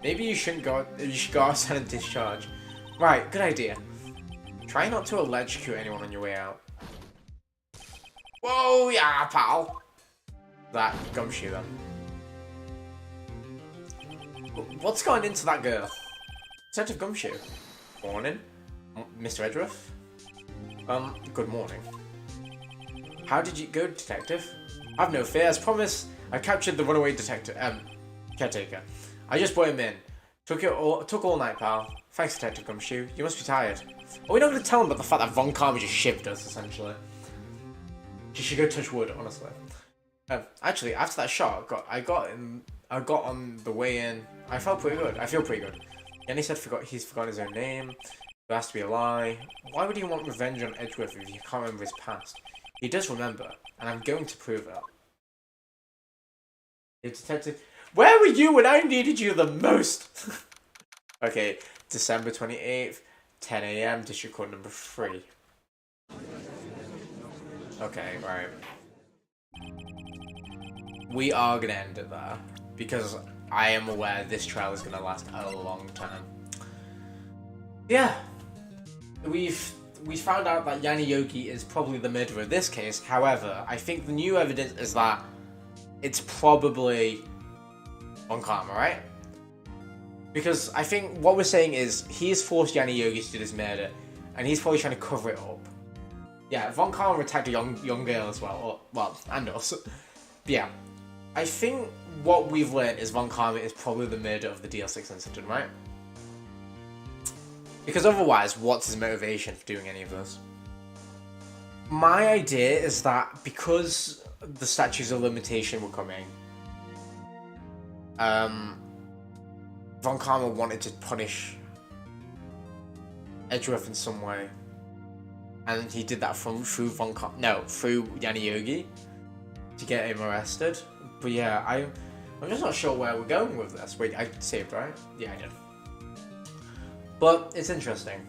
Speaker 1: maybe you shouldn't go. You should go outside and discharge. Right, good idea. Try not to electrocute anyone on your way out. Whoa, yeah, pal. That gumshoe then. What's going into that girl? Detective Gumshoe. Morning, Mr. Edgeworth. Good morning. How did you go, detective? I've no fears, promise. I captured the runaway detective, caretaker. I just brought him in. Took all night, pal. Thanks, Detective Gumshoe. You must be tired. Are we not going to tell him about the fact that Von Karma just shivved us, essentially? She should go touch wood, honestly. Actually, after that shot, I got on the way in. I felt pretty good. I feel pretty good. And he said he's forgotten his own name. It has to be a lie. Why would he want revenge on Edgeworth if he can't remember his past? He does remember, and I'm going to prove it. The detective... Where were you when I needed you the most? Okay, December 28th, 10 AM, District Court number 3. Okay, right. We are going to end it there, because I am aware this trial is going to last a long time. Yeah. We found out that Yanni Yogi is probably the murderer of this case. However, I think the new evidence is that it's probably Von Karma, right? Because I think what we're saying is he's forced Yanni Yogi to do this murder, and he's probably trying to cover it up. Yeah, Von Karma attacked a young girl as well, and us. But yeah, I think what we've learned is Von Karma is probably the murderer of the DL6 incident, right? Because otherwise, what's his motivation for doing any of this? My idea is that because the statutes of limitation were coming, Von Karma wanted to punish Edgeworth in some way, and he did that through Yanni Yogi to get him arrested. But yeah, I'm just not sure where we're going with this. Wait, I saved, right? Yeah, I did. But it's interesting.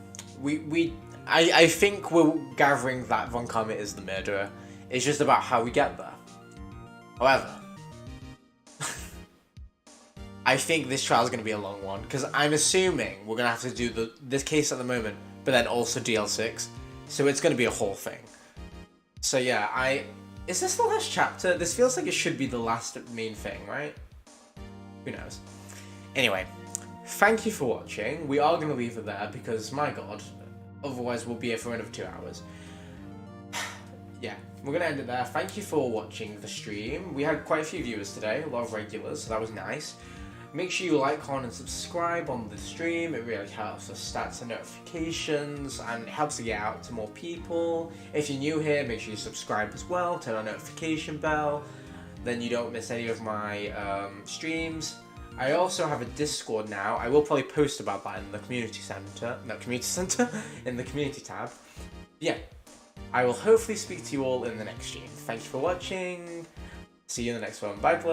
Speaker 1: I think we're gathering that Von Karma is the murderer. It's just about how we get there. However, I think this trial is going to be a long one, because I'm assuming we're going to have to do this case at the moment, but then also DL6. So it's going to be a whole thing. So yeah, is this the last chapter? This feels like it should be the last main thing, right? Who knows? Anyway, thank you for watching. We are going to leave it there because, my god, otherwise we'll be here for another 2 hours. Yeah, we're going to end it there. Thank you for watching the stream. We had quite a few viewers today, a lot of regulars, so that was nice. Make sure you like, comment, and subscribe on the stream. It really helps with stats and notifications, and it helps to get out to more people. If you're new here, make sure you subscribe as well, turn on notification bell, then you don't miss any of my streams. I also have a Discord now. I will probably post about that in the community center, in the community tab. Yeah, I will hopefully speak to you all in the next stream. Thank you for watching. See you in the next one. Bye.